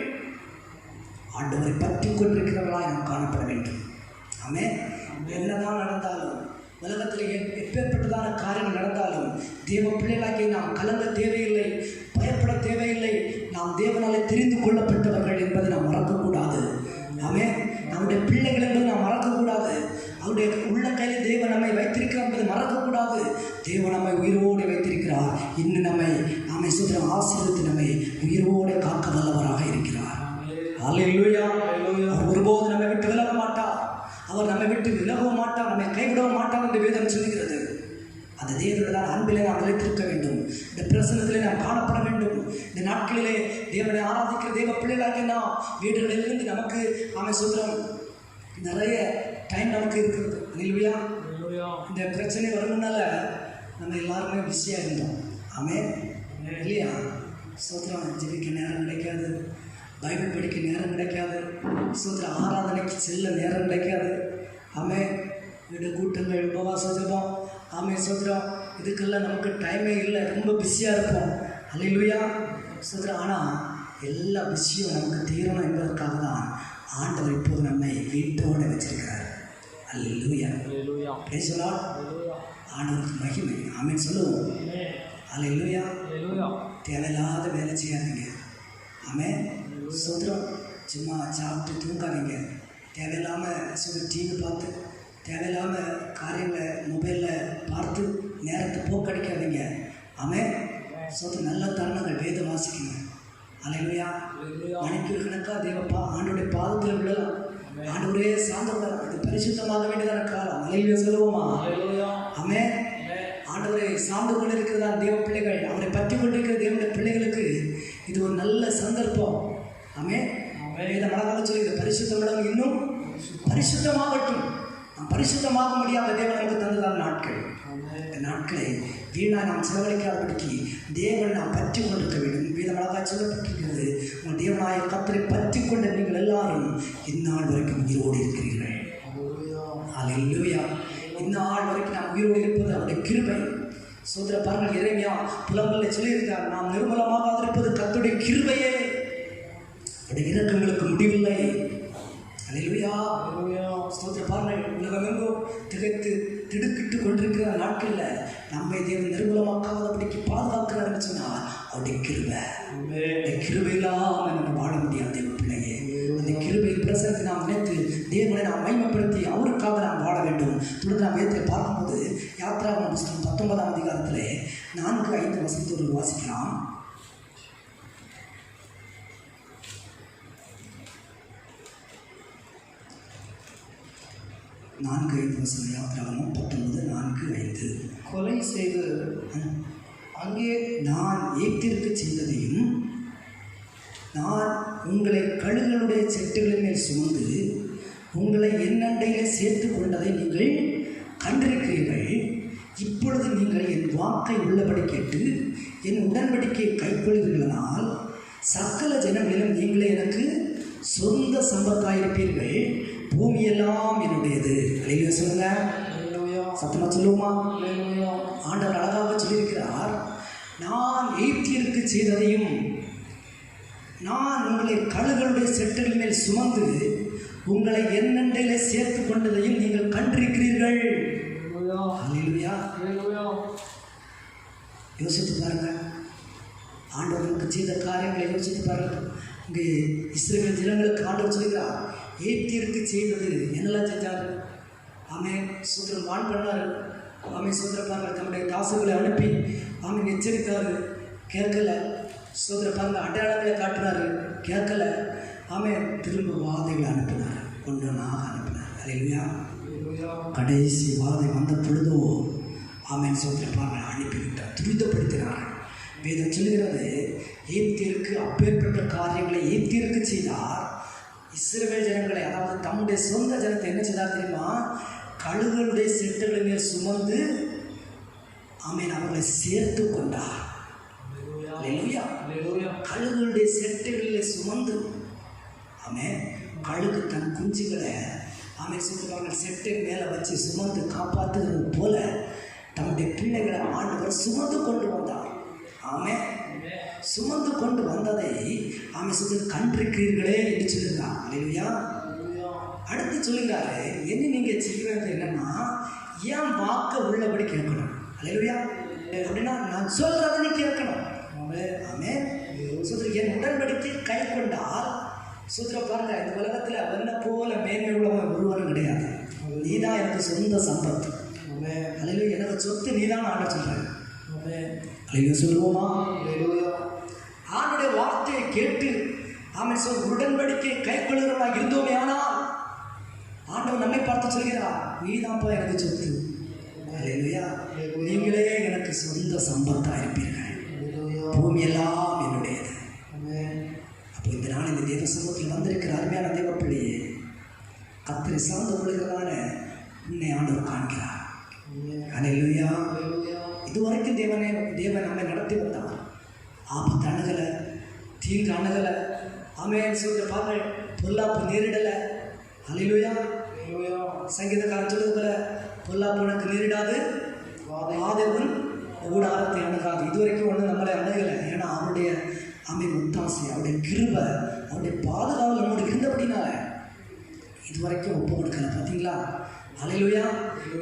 ஆண்டவரை பற்றி கொண்டிருக்கிறவர்களாக நாம் காணப்பட வேண்டும். ஆமென். என்னதான் நடந்தாலும், உலகத்தில் எப்பேற்பட்டதான காரியங்கள் நடந்தாலும், தேவ பிள்ளைகளாக்கி நாம் கலங்க தேவையில்லை, பயப்பட தேவையில்லை. நாம் தேவனாலே தெரிந்து கொள்ளப்பட்டவர்கள் என்பதை நாம் மறக்கக்கூடாது. ஆமென். நம்முடைய பிள்ளைகள் என்பதை நாம் மறக்கக்கூடாது. அவருடைய உள்ள கையில் தேவன் நம்மை வைத்திருக்கிறார் என்பதை மறக்கக்கூடாது. தேவன் நம்மை உயிரோடு வைத்திருக்கிறார். இன்னும் நம்மை சுதந்திரம் ஆசீர்வதித்து நம்மை உயிரோடு காக்க வல்லவராக இருக்கிறார். அல்லேலூயா. அவர் ஒருபோது நம்மை விட்டு விலக மாட்டார். அவர் நம்மை விட்டு விலகவும் மாட்டார், நம்மை கைவிடவும் மாட்டார் என்று வேதம் சொல்லுகிறது. அந்த தேவனுடைய அன்பிலே நாம் நிலைத்திருக்க வேண்டும். இந்த பிரசன்னத்திலே நாம் காணப்பட வேண்டும். இந்த நாட்களிலே தேவனை ஆராதிக்கிற தேவ பிள்ளைகளாக நாம் வீடுகளிலிருந்து நமக்கு ஆமென் சுதந்திரம் நிறைய டைம் நமக்கு இருக்கிறது. அல்லேலூயா. இந்த பிரச்சனை வரும்னால நம்ம எல்லாருமே பிஸியாக இருந்தோம். ஆமென் இல்லையா? சுதந்திரம் ஜெபிக்க நேரம் கிடைக்காது, பைபிள் படிக்க நேரம் கிடைக்காது, சுதந்திரம் ஆராதனைக்கு செல்ல நேரம் கிடைக்காது. ஆமென். வீடு கூட்டங்கள், உபவாச ஜெபம், ஆமென் சுதந்திரம், இதுக்கெல்லாம் நமக்கு டைமே இல்லை, ரொம்ப பிஸியாக இருப்போம். அல்லேலூயா சுதந்திரம். ஆனால் எல்லா பிஸியும் நமக்கு தீரணும் என்பதற்காக தான் ஆண்டவர் இப்போது நம்மை வீட்டோடு வச்சிருக்கிறார். அல்லேலூயா. Praise the lord. ஆண்டவருக்கு மகிமை. ஆமென் சொல்லுவோம். அல்லேலூயா. தேவையில்லாத வேலை செய்யாதீங்க. ஆமென் சுதந்திரம். சும்மா சாப்பிட்டு தூங்காதீங்க. தேவையில்லாமல் டிவி பார்த்து தேவையில்லாமல் காரியங்களை மொபைலில் பார்த்து நேரத்தை போக்கடிக்காதீங்க. ஆமென் சுதந்திரம். நல்ல தருணங்கள் வேதம் வாசிக்கணும். அல்லேலூயா. மணிக்கு கணக்காக தேவப்பா ஆண்டோடைய பாதத்தில் விழலாம். ஆண்டவரே சார்ந்தவர், அது பரிசுத்தமாக வேண்டியதான காலம். அல்லேலூயா சொல்லுவோமா? ஆமென். ஆண்டவரை சார்ந்து கொண்டு இருக்கிறதா தேவ பிள்ளைகள், அவரை பற்றி கொண்டிருக்கிற தேவனுடைய பிள்ளைகளுக்கு இது ஒரு நல்ல சந்தர்ப்பம். ஆமென். வேதம் அழகாக சொல்லுகிறது, பரிசுத்தமிடம் இன்னும் பரிசுத்தமாகட்டும். நாம் பரிசுத்தமாக முடியாத தேவன் நமக்கு தந்ததான நாட்கள். இந்த நாட்களை வீணாக நாம் செலவழிக்காதபடிக்கு தேவனை நாம் பற்றி கொண்டிருக்க வேண்டும். வேதம் அழகாக சொல்லப்பட்டிருக்கிறது, உங்கள் தேவனாய கர்த்தரை பற்றி கொண்ட நீங்கள் எல்லாரும் இந்நாள் வரைக்கும் உயிரோடு இருக்கிறீர்கள். அல்லேலூயா. இந்நாள் வரைக்கும் நாம் உயிரோடு இருப்பது அவருடைய கிருபை. சோதர பாருங்கள், எரேமியா புலம்பலில் சொல்லியிருக்கிறார், நாம் நிர்மலமாக இருப்பது கர்த்தருடைய கிருபையே, அவருடைய இரக்கங்களுக்கு முடிவில்லை. அல்லேலூயா. ஸ்தோத்திர பாருங்கள், உலகமெங்கும் திகைத்து திடுக்கிட்டு கொண்டிருக்கிற நாட்களில் நம்மை தேவன் நிர்மூலமாக்காதபடிக்கு பாதுகாக்கிறார்னு சொன்னால் அவருடைய கிருபை. அந்த கிருபை இல்லாமல் நம்ம வாழ முடியாது தேவ பிள்ளையே. அந்த கிருபை பிரசனத்தை நாம் நினைத்து தேவனை நாம் மகிமைப்படுத்தி அவருக்காக நாம் வாழ வேண்டும். தொடர்ந்து நாம் வேதத்தில் பார்க்கும்போது யாத்திராகம புஸ்தகம் 19ஆம் அதிகாரத்திலே 4-5 வசனத்தோடு வாசிக்கலாம். 4-5 வசனம். யாத்திராகமம் 19:4-5. கொலை செய்து அங்கே நான் ஏத்திற்கு செய்ததையும், நான் உங்களை கழுகளுடைய செட்டுகளின் மேல் சுமந்து உங்களை என்னண்டையிலே சேர்த்து கொண்டதை நீங்கள் கண்டிருக்கிறீர்கள். இப்பொழுது நீங்கள் என் வாக்கை உள்ளபடி கேட்டு என் உடன்படிக்கையை கைக்கொள்வீர்களானால் சகல ஜனங்களிலும் நீங்களே எனக்கு சொந்த சம்பத்தாயிருப்பீர்கள். பூமியெல்லாம் என்னுடையது. அல்லேலூயா சொல்லுங்க. சத்தமா சொல்லுவோமா? ஆண்டவர் அழகாக சொல்லியிருக்கிறார், நான் எகிப்தியருக்கு செய்ததையும், நான் உங்களை கழுகளுடைய செட்டுகள் மேல் சுமந்து உங்களை என்னண்டையிலே சேர்த்து கொண்டதையும் நீங்கள் கண்டிருக்கிறீர்கள். அல்லேலூயா. யோசித்து பாருங்க, ஆண்டவருக்கு செய்த காரியங்களை யோசித்து பாருங்க. இங்கே இஸ்ரவேல் ஜனங்களுக்கு ஆண்டவர் சொல்கிறார், எகிப்தியருக்கு செய்தது என்னெல்லாம் செஞ்சார்? ஆமென் சூத்திரம் வான் பண்ணார். ஆமென் சூத்திரப்பார்கள் தம்முடைய தாசுகளை அனுப்பி ஆமென் எச்சரித்தார், கேட்கல. சோதர பாருங்க, அடையாளங்களை காட்டினாரு, கேட்கல. ஆமென். திரும்ப வாதைகளை அனுப்பினார், ஒன்றாக அனுப்பினார். அல்லேலூயா. கடைசி வாதை வந்த பொழுதோ ஆமென் சோதர பாருங்க அனுப்பிவிட்டார், துரிதப்படுத்தினார். வேதம் சொல்கிறது, எகிப்திற்கு அப்பேற்பட்ட காரியங்களை எகிப்திற்கு செய்தார். இஸ்ரவேல் ஜனங்களை, அதாவது தம்முடைய சொந்த ஜனத்தை என்ன செய்தார் தெரியுமா? கழுகுகளுடைய செட்டுகளின் மேல் சுமந்து ஆமென் அவர்களை சேர்த்து கொண்டார். கழுகுகளுடைய செட்டுகளில் சுமந்து ஆமென். கழுகு தன் குஞ்சுகளை ஆமென் சொல்லுவார்கள் செட்டை மேலே வச்சு சுமந்து காப்பாற்றுகிறது போல தம்முடைய பிள்ளைகளை ஆண்டவர் சுமந்து கொண்டு வந்தார். ஆமென். சுமந்து கொண்டு வந்ததை ஆமென் சொல்லி கண்டிருக்கிறீர்களே என்று சொல்லுகிறார். அல்லேலூயா. அடுத்து சொல்லுகிறாரு, என்ன நீங்கள் செய்கிறது என்னன்னா, ஏன் வாக்க உள்ளபடி கேட்கணும். அல்லேலூயா. அப்படின்னா நான் சொல்றதை நீ கேட்கணும். ஆமென். சுதர என் உடன்படிக்கை கை கொண்டால் சுதர பாருங்க, இந்த உலகத்தில் அவனை போல மேன்மை உள்ளவன் ஒருவரும் கிடையாது. நீதான் எனக்கு சொந்த சம்பத்து. அல்லேலூயா. எனக்கு சொத்து நீதான் ஆண்ட சொல்றேன். அல்லேலூயா சொல்லுவோமா? ஆண்டுடைய வார்த்தையை கேட்டு ஆமென் சொல் உடன்படிக்கை கை கொள்கிறவர்களாக இருந்தோமே ஆனால் ஆண்டவர் நம்மை பார்த்து சொல்கிறார், நீதான்ப்பா எனக்கு சொத்து. அல்லேலூயா. நீங்களே எனக்கு சொந்த சம்பத்தாக இருப்பீர்கள், பூமி எல்லாம் என்னுடையது. அப்போ இந்த நாள் இந்த தேவ சமூகத்தில் வந்திருக்கிற அருமையான தேவ பிள்ளையே, கர்த்தரை சார்ந்து கொள்கிறதான உன்னை ஆண்டவர் காண்கிறார். அல்லேலூயா. இதுவரைக்கும் தேவன் நம்மை நடத்தி வந்தார். ஆபத்து அணுகலை, தீங்கு அணுகலை. ஆமென் சொல்லிட்டு பாருங்கள், பொல்லாப்பு நேரிடலை. அல்லேலூயா. சங்கீதக்காரன் சொல்லுவது போல, பொல்லாப்பு உனக்கு நேரிடாது, வாதைவன் ஊடாரத்தை அணுகாது. இதுவரைக்கும் ஒன்று நம்மளை அணுகலை. ஏன்னா அவருடைய ஆமென் ஒத்தாசை, அவருடைய கிருபை, அவருடைய பாதுகாவல் நம்மோடு இருந்தபடினால இதுவரைக்கும் ஒப்பு கொடுக்கல. பார்த்தீங்களா? அல்லேலூயா.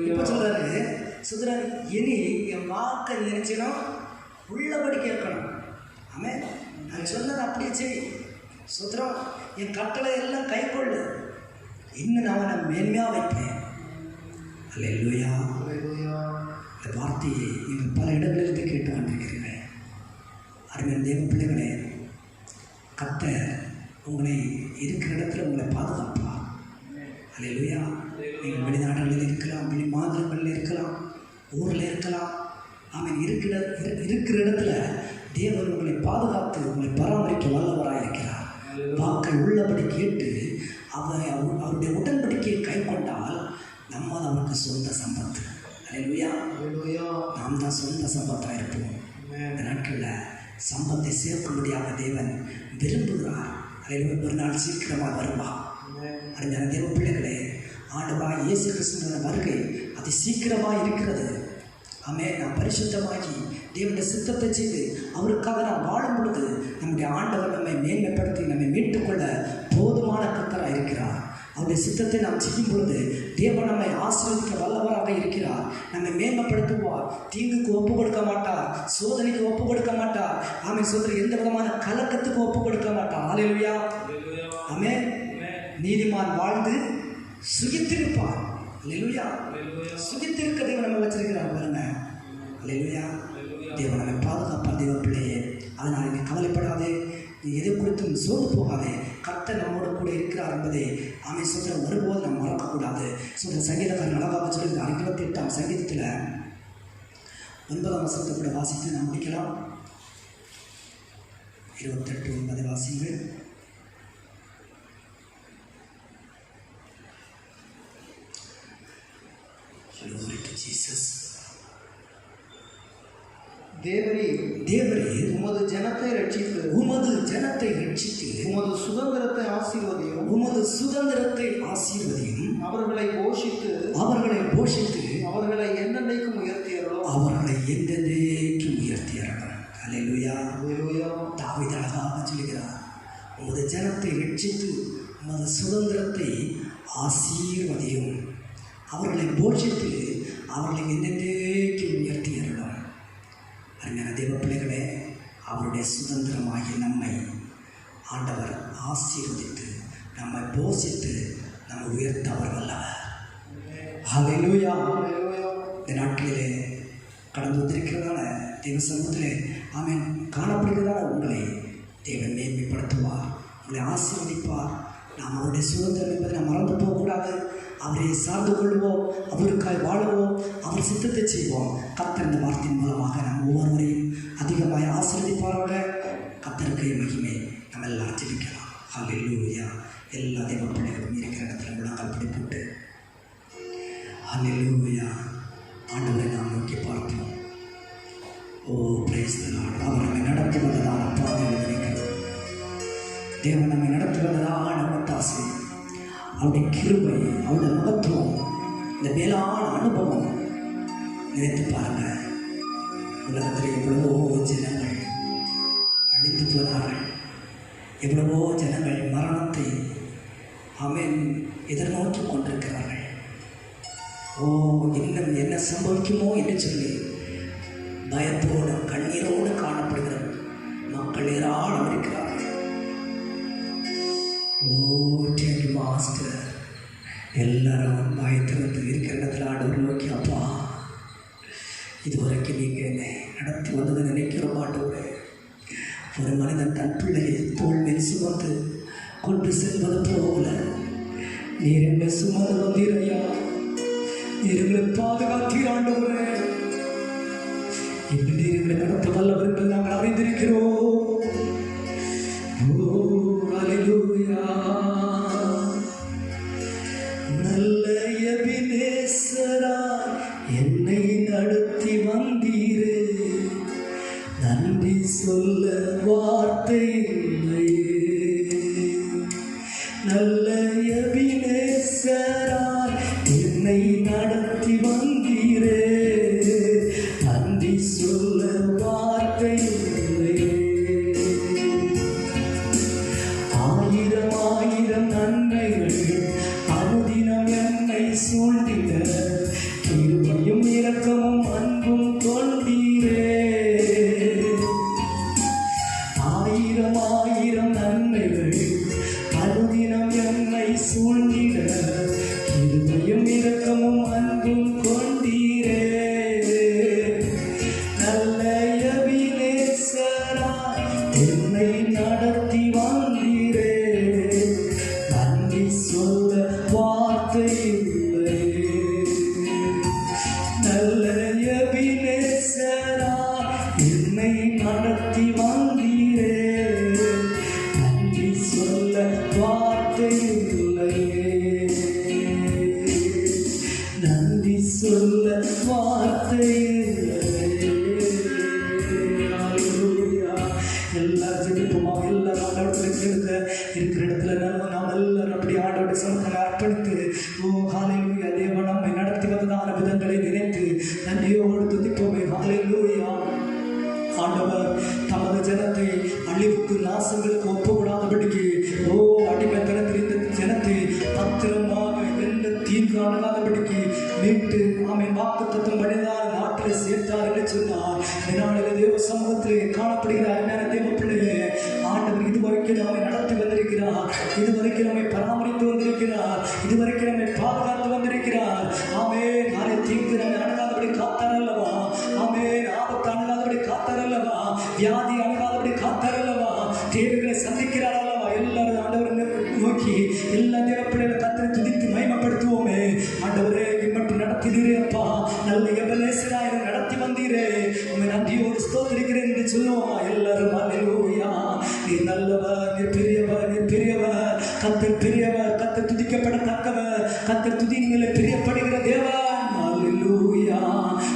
இப்போ சொல்கிறாரு சுதரன், இனி என் வாக்கை நினைச்சிடும், உள்ளபடி கேட்கணும். ஆமென். நான் சொன்னதை அப்படியே செய். சுதரம், என் கட்டளை எல்லாம் கை கொள்ளு, இன்னும் நான் அவனை மேன்மையாக வைப்பேன். அல்லேலூயா. இந்த வார்த்தையை நீங்கள் பல இடங்களிலிருந்து கேட்டு கொண்டிருக்கிறீர்கள். அருமையான தேவ பிள்ளைகளே, கர்த்தர் உங்களை இருக்கிற இடத்துல உங்களை பாதுகாப்பா. அல்லேலூயா. நீங்கள் வெளிநாடுகளில் இருக்கலாம், வெளி மாநிலங்களில் இருக்கலாம், ஊரில் இருக்கலாம். ஆமென். இருக்கிற இடத்துல தேவன் உங்களை பாதுகாத்து உங்களை பராமரிக்க வல்லவராக இருக்கிறார். வாக்கை உள்ளபடி கேட்டு அவருடைய உடன்படிக்கையை கை கொண்டால் நம்ம தான் அவருக்கு சொந்த சம்பத்து. அல்லேலூயா. நாம் தான் சொந்த சம்பத்தாக இருப்போம். இந்த நாட்களில் சம்பத்தை சேர்க்கும்படியாக தேவன் விரும்புகிறார். அல்லேலூயா. ஒரு நாள் சீக்கிரமாக வருவார். அறிஞர் தேவ பிள்ளைகளே, ஆண்டவராகிய இயேசு கிறிஸ்துவின் வருகை அது சீக்கிரமாக இருக்கிறது. ஆமென். நாம் பரிசுத்தமாகி தேவனுடைய சித்தத்தை செய்து அவருக்காக நாம் வாழும் பொழுது நம்முடைய ஆண்டவர் நம்மை மேன்மைப்படுத்தி நம்மை மீட்டுக்கொள்ள போதுமான கர்த்தராக இருக்கிறார். அவருடைய சித்தத்தை நாம் செய்யும் பொழுது தேவன் நம்மை ஆசீர்வதிக்க வல்லவராக இருக்கிறார். நம்மை மேன்மைப்படுத்துவார். தீங்குக்கு ஒப்பு கொடுக்க மாட்டார், சோதனைக்கு ஒப்பு கொடுக்க மாட்டார். ஆமென். சோதனை எந்த விதமான கலக்கத்துக்கு ஒப்பு கொடுக்க மாட்டார். அல்லேலூயா. ஆமென். நீதிமான் வாழ்ந்து சுகித்திருப்பார். அல்லேலூயா. சுகித்திருக்க தேவன் நம்ம வச்சிருக்கிறார் பாருங்க. அல்லேலூயா. தேவன் நம்மை பாதுகாப்பார். தேவ பிள்ளையே, அதனால் நீ கவலைப்படாதே, நீ எதை குறித்தும் சோர்ந்து போகாதே. கர்த்தர் நம்மோடு கூட இருக்கிறார் என்பதை ஆமென் சொல்கிற ஒருபோது நாம் மறக்கக்கூடாது. சொல்கிற சங்கீதக்காரன் அழகாக சொல்லுகிறார். 28ஆம் சங்கீதத்தில் 9ஆம் வசனத்தை கூட வாசித்து நாம் முடிக்கலாம். 28:9 வாசிங்கள். தேவரீர் உமது ஜனத்தை ரட்சித்து உமது சுதந்திரத்தை ஆசீர்வதியும் அவர்களை போஷித்து அவர்களை என்னென்னைக்கும் உயர்த்தியறோம். அல்லேலூயா. தாவீது அழகாக சொல்லுகிறார், உமது ஜனத்தை ரட்சித்து உமது சுதந்திரத்தை ஆசீர்வதியும் அவர்களை போஷித்து அவர்களை என்னென்னைக்கும் உயர்த்தியறோம். அருமையான தேவ பிள்ளைகளே, அவருடைய சுதந்திரமாகிய நம்மை ஆண்டவர் ஆசீர்வதித்து நம்மை போஷித்து நம்ம உயர்த்த அவர் வல்லவர். அல்லேலூயா. இந்த நாட்களிலே கடந்து வந்திருக்கிறதால தேவ சமூகத்திலே ஆமென் காணப்படுகிறதான உங்களை தேவன் மேன்மைப்படுத்துவார், உங்களை ஆசீர்வதிப்பார். நாம் அவருடைய சுதந்திரம் என்பதை நாம் மறந்து போகக்கூடாது. அவரை சார்ந்து கொள்வோம், அவருக்காய் வாழுவோம், அவர் சித்தத்தை செய்வோம். கர்த்தர் இந்த வார்த்தையின் மூலமாக நாம் ஒவ்வொருவரையும் அதிகமாக ஆசீர்வதிப்பாராக. கர்த்தருக்கு மகிமை. நம்ம எல்லாம் ஜெபிக்கலாம். ஹல்லேலூயா. எல்லா தேவ பிள்ளைகளும் இருக்கிற இடத்துல முழங்கால் பிடிப்பட்டு ஹல்லேலூயா ஆண்டவரை நாம் நோக்கி பார்ப்போம். ஓ பிரைஸ் தி லார்ட். அவர் நம்மை நடத்தி வந்ததான பாதையில் இருக்கிறது. தேவன் நம்மை நடத்தி வந்ததான ஒத்தாசை, அவருடைய கிருபை, அவருடைய மகத்துவம், இந்த மேலான அனுபவம் நினைத்து பாருங்க. உலகத்தில் எவ்வளவோ ஜனங்கள் அழித்து போனார்கள், எவ்வளவோ ஜனங்கள் மரணத்தை ஆமென் எதிர்நோக்கி கொண்டிருக்கிறார்கள். ஓ இன்னும் என்ன சம்பவிக்குமோ என்று சொல்லி பயத்தோடு கண்ணீரோடு காணப்படுகிற மக்கள் ஏராளம் இருக்கிறார்கள். ஓ டேக் மாஸ்டர், எல்லாரும் பயத்திலிருந்து இருக்கிற இடத்துல ஆண்டவர் நோக்கி, அப்பா இதுவரைக்கும் நீங்கள் என்னை நடத்தி வந்ததை நினைக்கிற மாட்டோம். ஒரு மனிதன் தன் பிள்ளையை தோள் மேல் சுமந்து கொண்டு செல்வது போல நீர் என்னை சுமந்து வந்தீரையா, நீர் எங்களை பாதுகாத்தீர் ஆண்டவரே. இப்படி நீர் எங்களை நடத்த வல்லவர்கள் நாங்கள் அறிந்திருக்கிறோம். ஓ அல்லேலூயா. நல்ல எபினேசராய் என்னை நடத்தி வந்தீரே, நன்றி சொல்ல வார்த்தை இல்லையே. நல்ல எபினேசராய் என்னை நடத்தி வந்தீரே, நன்றி சொல்ல வார்த்தை இல்லையே. ஆயிரம் ஆயிரம் நன்மைகள் அனுதினம் என்னை சூழ்ந்திட, கிருபையும் இரக்கமும் அன்பும் கொண்டீரே. ஆயிரம் ஆயிரம் நன்மைகள் அனுதினம் என்னை சூழ்ந்திட, கிருபையும் இரக்கமும் அன்பும் கொண்டீரே. நல்ல எபினேசராய் என்னை நடத்தி வந்தீரே, நன்றி சொல்ல வார்த்தை இல்லையே. நல்ல எபினேசராய் என்னை நடத்தி வந்தீரே, நன்றி சொல்ல வார்த்தை இல்லையே. நன்றி சொல்ல வார்த்தை இல்லையே. ஹல்லேலூயா. எல்லாரும் ஜெபிப்போமா? எல்லாரும் ஆண்டவருக்கு இருக்கிற இடத்துல நாம் எல்லாரும் அப்படி ஆண்டவருடைய சமூகத்தில் அர்ப்பணித்து, ஓ ஹல்லேலூயா, தேவன் நம்மை நடத்தி வந்ததான விதங்களை நினைத்து நன்றியோடு துதிப்போமே. ஹல்லேலூயா. ஆண்டவர் தமது ஜனத்தை அழிவுக்கு நாசங்களுக்கு ஒப்புக்கூடாதபடிக்கு, ஓ அடிமைத்தனத்தில் இந்த ஜனத்தை பத்திரமாக எந்த தீங்கு அணுகாதபடிக்கு மீட்டு ஆமென் வாக்குத்தத்தம் பண்ணினார், நாட்டில் சேர்த்தார் என்று சொன்னார். இதனாலே தேவ சமூகத்திலே காணப்படுகிறார். என்ன தேவ பிள்ளையே, ஆண்டவர் இதுவரைக்கும் நம்மை நடத்தி வந்திருக்கிறார், இதுவரைக்கும் நம்மை பராமரித்து வந்திருக்கிறார், இதுவரைக்கும் நம்மை பாதுகாத்து வந்திருக்கிறார். ஆமென். நாளை தீங்கு நம்மை அணுகாதபடி காத்தார் அல்லவா? ஆமென். ஆபத்து அணுகாதபடி காத்தார் அல்லவா? வியாதி அணுகாதபடி காத்தார் அல்லவா? தேவைகளை சந்திக்கிறார் அல்லவா? எல்லாரும் ஆண்டவரை நோக்கி எல்லா தேவ பிள்ளைகளை கத்தரை துதித்து மகிமைப்படுத்துவோமே. ஆண்டவரே மட்டும் நடத்தினீரே அப்பா, நல்ல எபனேசராய் நடத்தி வந்தீரே, உண்மை நன்றியோடு ஸ்தோத்திரிக்கிறேன் என்று சொல்லுவோமா? எல்லாரும் அல்லேலூயா. நீர் நல்லவர், நீர் பெரியவர், நீர் பெரியவர், கத்தர் பெரியவர், கத்தர் துதிக்கப்படத்தக்கவர், கத்தர் துதியின் மேலே பிரியப்படுகிற தேவன். அல்லேலூயா.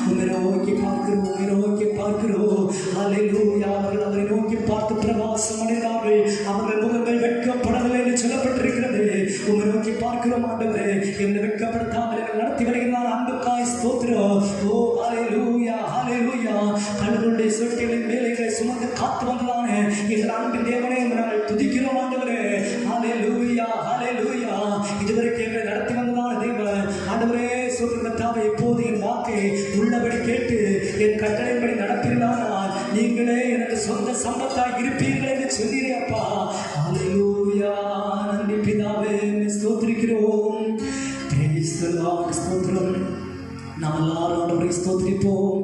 உம்மை நோக்கி பார்க்கிறோம், உம்மை நோக்கி பார்க்கிறோம். அல்லேலூயா. அவர்கள் அவரை நோக்கி பார்த்து பிரகாசம் அடைந்தார்கள், அவர்கள் முகங்கள் வெட்கப்படவில்லை என்று சொல்லப்பட்டிருக்கிறது. உம்மை நோக்கி பார்க்கிறோம் ஆண்டவரே, என்னை வெட்கப்படுத்தாமல் என்னை நடத்தி வருகிறார். அன்புக்காய் ஸ்தோத்திரம். ஓ ஹல்லேலூயா, ஹல்லேலூயா. கடவுளுடைய சுவட்டிகளின் வேலைகளை சுமந்து காத்து வந்ததான எங்கள் அன்பின் தேவனே, நாங்கள் துதிக்கிறோம் ஆண்டவரே. ஹல்லேலூயா, ஹல்லேலூயா. இதுவரைக்கும் எங்களை நடத்தி வந்ததான தேவன் ஆண்டவரே, சொல்கிறதாவை இப்போது என் வாக்கை உள்ளபடி கேட்டு என் கட்டளைப்படி நடப்பீர்களானால் நீங்களே எனக்கு சொந்த சம்பத்தாய் இருப்பீர்கள் என்று சொன்னீரே அப்பா. ஹல்லேலூயா. நன்றி பிதாவே, ஸ்தோத்திரிக்கிறோம். Price the Lord. ஸ்தோத்திரம். நாம் எல்லாரும் ஆண்டவரை ஸ்தோத்திரிப்போம்.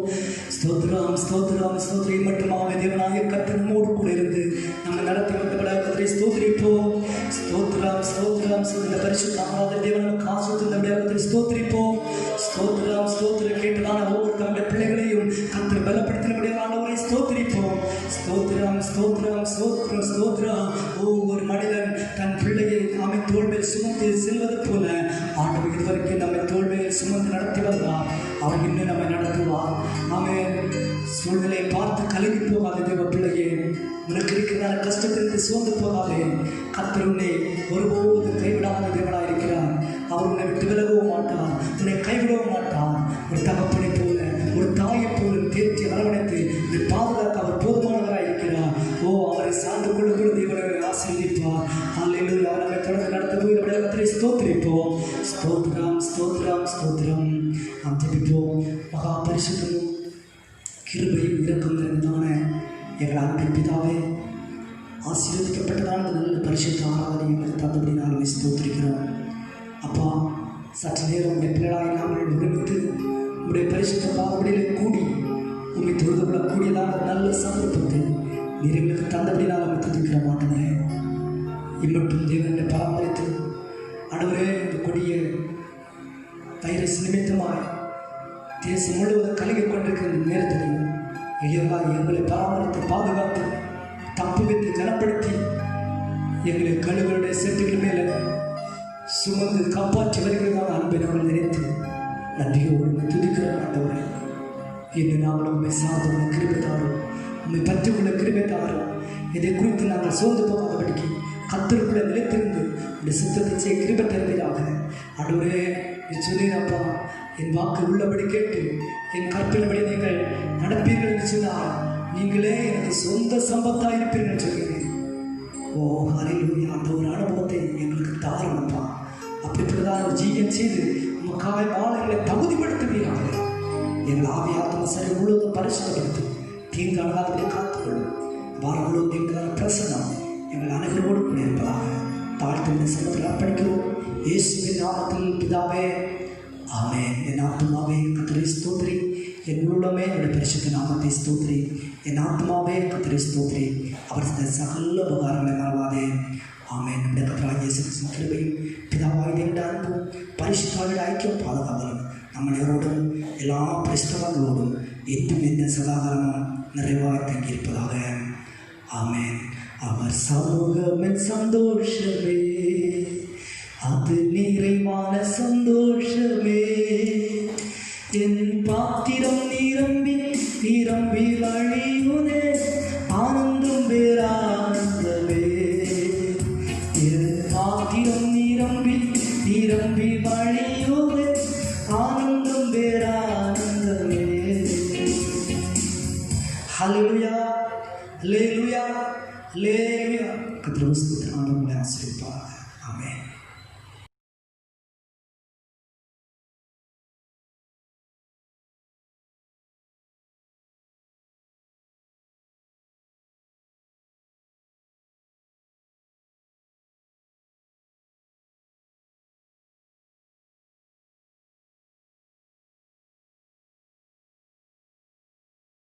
ஸ்தோத்திரம் ஸ்தோத்திரம் ஸ்தோத்திரம் மட்டுமாவே தேவனாய கர்த்தர் நம்மோடு கூட இருந்து நம்ம நடத்தி வந்தபடியாக கர்த்தரை ஸ்தோத்திரிப்போம். ஸ்தோத்திரம் ஸ்தோத்திரம் இந்த பரிசுத்த நாமத்தை தேவன் நமக்கு ஆசீர்வதித்தபடியாக கர்த்தரை ஸ்தோத்திரிப்போம். ஸ்தோத்திரம் ஸ்தோத்திரம் கேட்டதான ஒவ்வொரு தம்முடைய பிள்ளைகளையும் கர்த்தர் பலப்படுத்தினபடியாக ஆண்டவரை ஸ்தோத்திரிப்போம். ஸ்தோத்திரம் ஸ்தோத்திரம் ஸ்தோத்திரம் ஸ்தோத்திரம். ஒவ்வொரு மனிதன் தன் பிள்ளையை நம்மை தோள்மேல் சுமந்து செல்வது போல ஆண்டவர் இதுவரைக்கும் நம்மை தோள்மேல் சுமந்து நடத்தி வந்தார். அவர் இன்னும் நம்மை நடத்துவார். ஆமென். சூழ்நிலையை பார்த்து கலங்கி போகாத தேவ பிள்ளையே, உனக்கு இருக்கிறதான கஷ்டத்திற்கு சோர்ந்து போகாதே. கர்த்தர் உன்னை ஒருபோது கைவிடாத தேவனாக இருக்கிறார். அவர் உன்னை விட்டு விலகவும் மாட்டார், உன்னை கைவிடவும் மாட்டார். ஒரு தகப்பனை போல ஒரு தாயை போல தேர்ச்சி அரவணைத்து உன்னை பாதுகாக்க அவர் போதுமானவராக இருக்கிறார். அவரை சார்ந்து கொள்ள தேவனை ஆசீர்வதிப்பார். அல்லேலூயா. அவர் நம்மை தொடர்ந்து நடத்த போய் நம்முடைய கர்த்தரை ஸ்தோத்திரிப்போம். ஸ்தோத்திரம் ஸ்தோத்திரம் ஸ்தோத்திரம். நாம் ஜெபிப்போம். மகா பரிசுத்தமும் கிருபையும் இரக்கம் நிறைந்ததான எங்கள் அன்பின் பிதாவே, ஆசீர்வதிக்கப்பட்டதான நல்ல பரிசுத்த ஆராதனை எங்களுக்கு தந்தபடி நாங்கள் ஸ்தோத்திரிக்கிறோம். அப்பா, சற்று நேரம் உடைய பிள்ளைகளாய் நாங்கள் ஒருமித்து உடைய பரிசுத்த பாதபடியிலே கூடி உண்மை தொழுது கொள்ளக்கூடியதான நல்ல சந்தர்ப்பத்தை நீர் எங்களுக்கு தந்தபடி நாங்கள் துதிக்கிற மாட்டோமே. இம்மட்டும் தேவனை பராமரித்து ஆண்டவரே, இந்த கொடிய வைரஸ் நிமித்தமாய் தேசம் முழுவதும் கலங்கி கொண்டிருக்கிற நேரத்தில் எளியவராய் எங்களை பராமரித்து பாதுகாத்து தப்பு வைத்து கனப்படுத்தி எங்களை கழுகளுடைய செட்டுகள் மேலே சுமந்து காப்பாற்றி வருகிறதான அன்பை நாங்கள் நினைத்து நன்றியோடு துதிக்கிற ஆண்டவரே, இன்னும் நாங்கள் உண்மை சார்ந்த கிருபை தாரும், உண்மை பற்றி உள்ள கிருபை தாரும். இதை குறித்து நாங்கள் சோர்ந்து போகாதபடிக்கு கர்த்தருக்குள்ள நிலைத்திருந்து இந்த சித்தத்தை செய்ய கிருபை தருவீராக. ஆண்டவரே, சொல்லிடப்பா, என் வாக்கு உள்ளபடி கேட்டு என் கற்பின்படி நீங்கள் நடப்பீர்கள் என்று சொன்னால் நீங்களே எனக்கு சொந்த சம்பத்தாக இருப்பீர்கள் சொல்கிறேன். ஹல்லேலூயா. அந்த ஒரு அனுபவத்தை எங்களுக்கு தாருங்கப்பா. அப்படிப்பட்டதான் ஒரு ஜீவன் செய்து உமக்காக வாழ எங்களை தகுதிப்படுத்துவீராக. எங்கள் ஆவி ஆத்ம சரி முழுவதும் பரிசுத்தப்படுத்தி தீங்கு அணுகாதபடி காத்துக்கொள்ளும். வாரம் முழுவதும் எங்களால் பிரசனம் எங்கள் அனைவரோடு கூட இருப்பதாக தாழ்த்து சமத்தில் அர்ப்பணிக்கிறோம். இயேசுவின் நாமத்தில் பிதாவே, ஆமென். என் ஆத்மாவே கர்த்தரை ஸ்தோத்திரி, என் உள்ளமே அவருடைய பரிசுத்த நாமத்தை ஸ்தோத்திரி. என் ஆத்மாவே கர்த்தரை ஸ்தோத்திரி, அவர் சகல உபகாரங்களை மறவாதே. ஆமென். நம்முடைய கர்த்தராகிய இயேசு கிறிஸ்துவின் கிருபையும் பிதாவாகிய தேவனுடைய அன்பும் பரிசுத்தவான்களுடைய ஐக்கியம் பாதுகாவலும் நம்மளோடும் எல்லா பரிசுத்தவான்களோடும் என்றும் எந்த சதாகாலமும் நிறைவாய் தங்கியிருப்பதாக. ஆமென். அவர் சமூகமின் சந்தோஷமே, அது நிறைவான சந்தோஷமே. என் பாத்திரம் நிரம்பி நிரம்பி வழியுதே, ஆனந்தம் பேரானந்தமே. என் பாத்திரம் நிரம்பி நிரம்பி வழியுதே, ஆனந்தம் பேரானந்தமே. ஹல்லேலூயா ஹல்லேலூயா ஹல்லேலூயா. கர்த்தர் ஆண்டவரை ஆசீர்வதிப்பார்.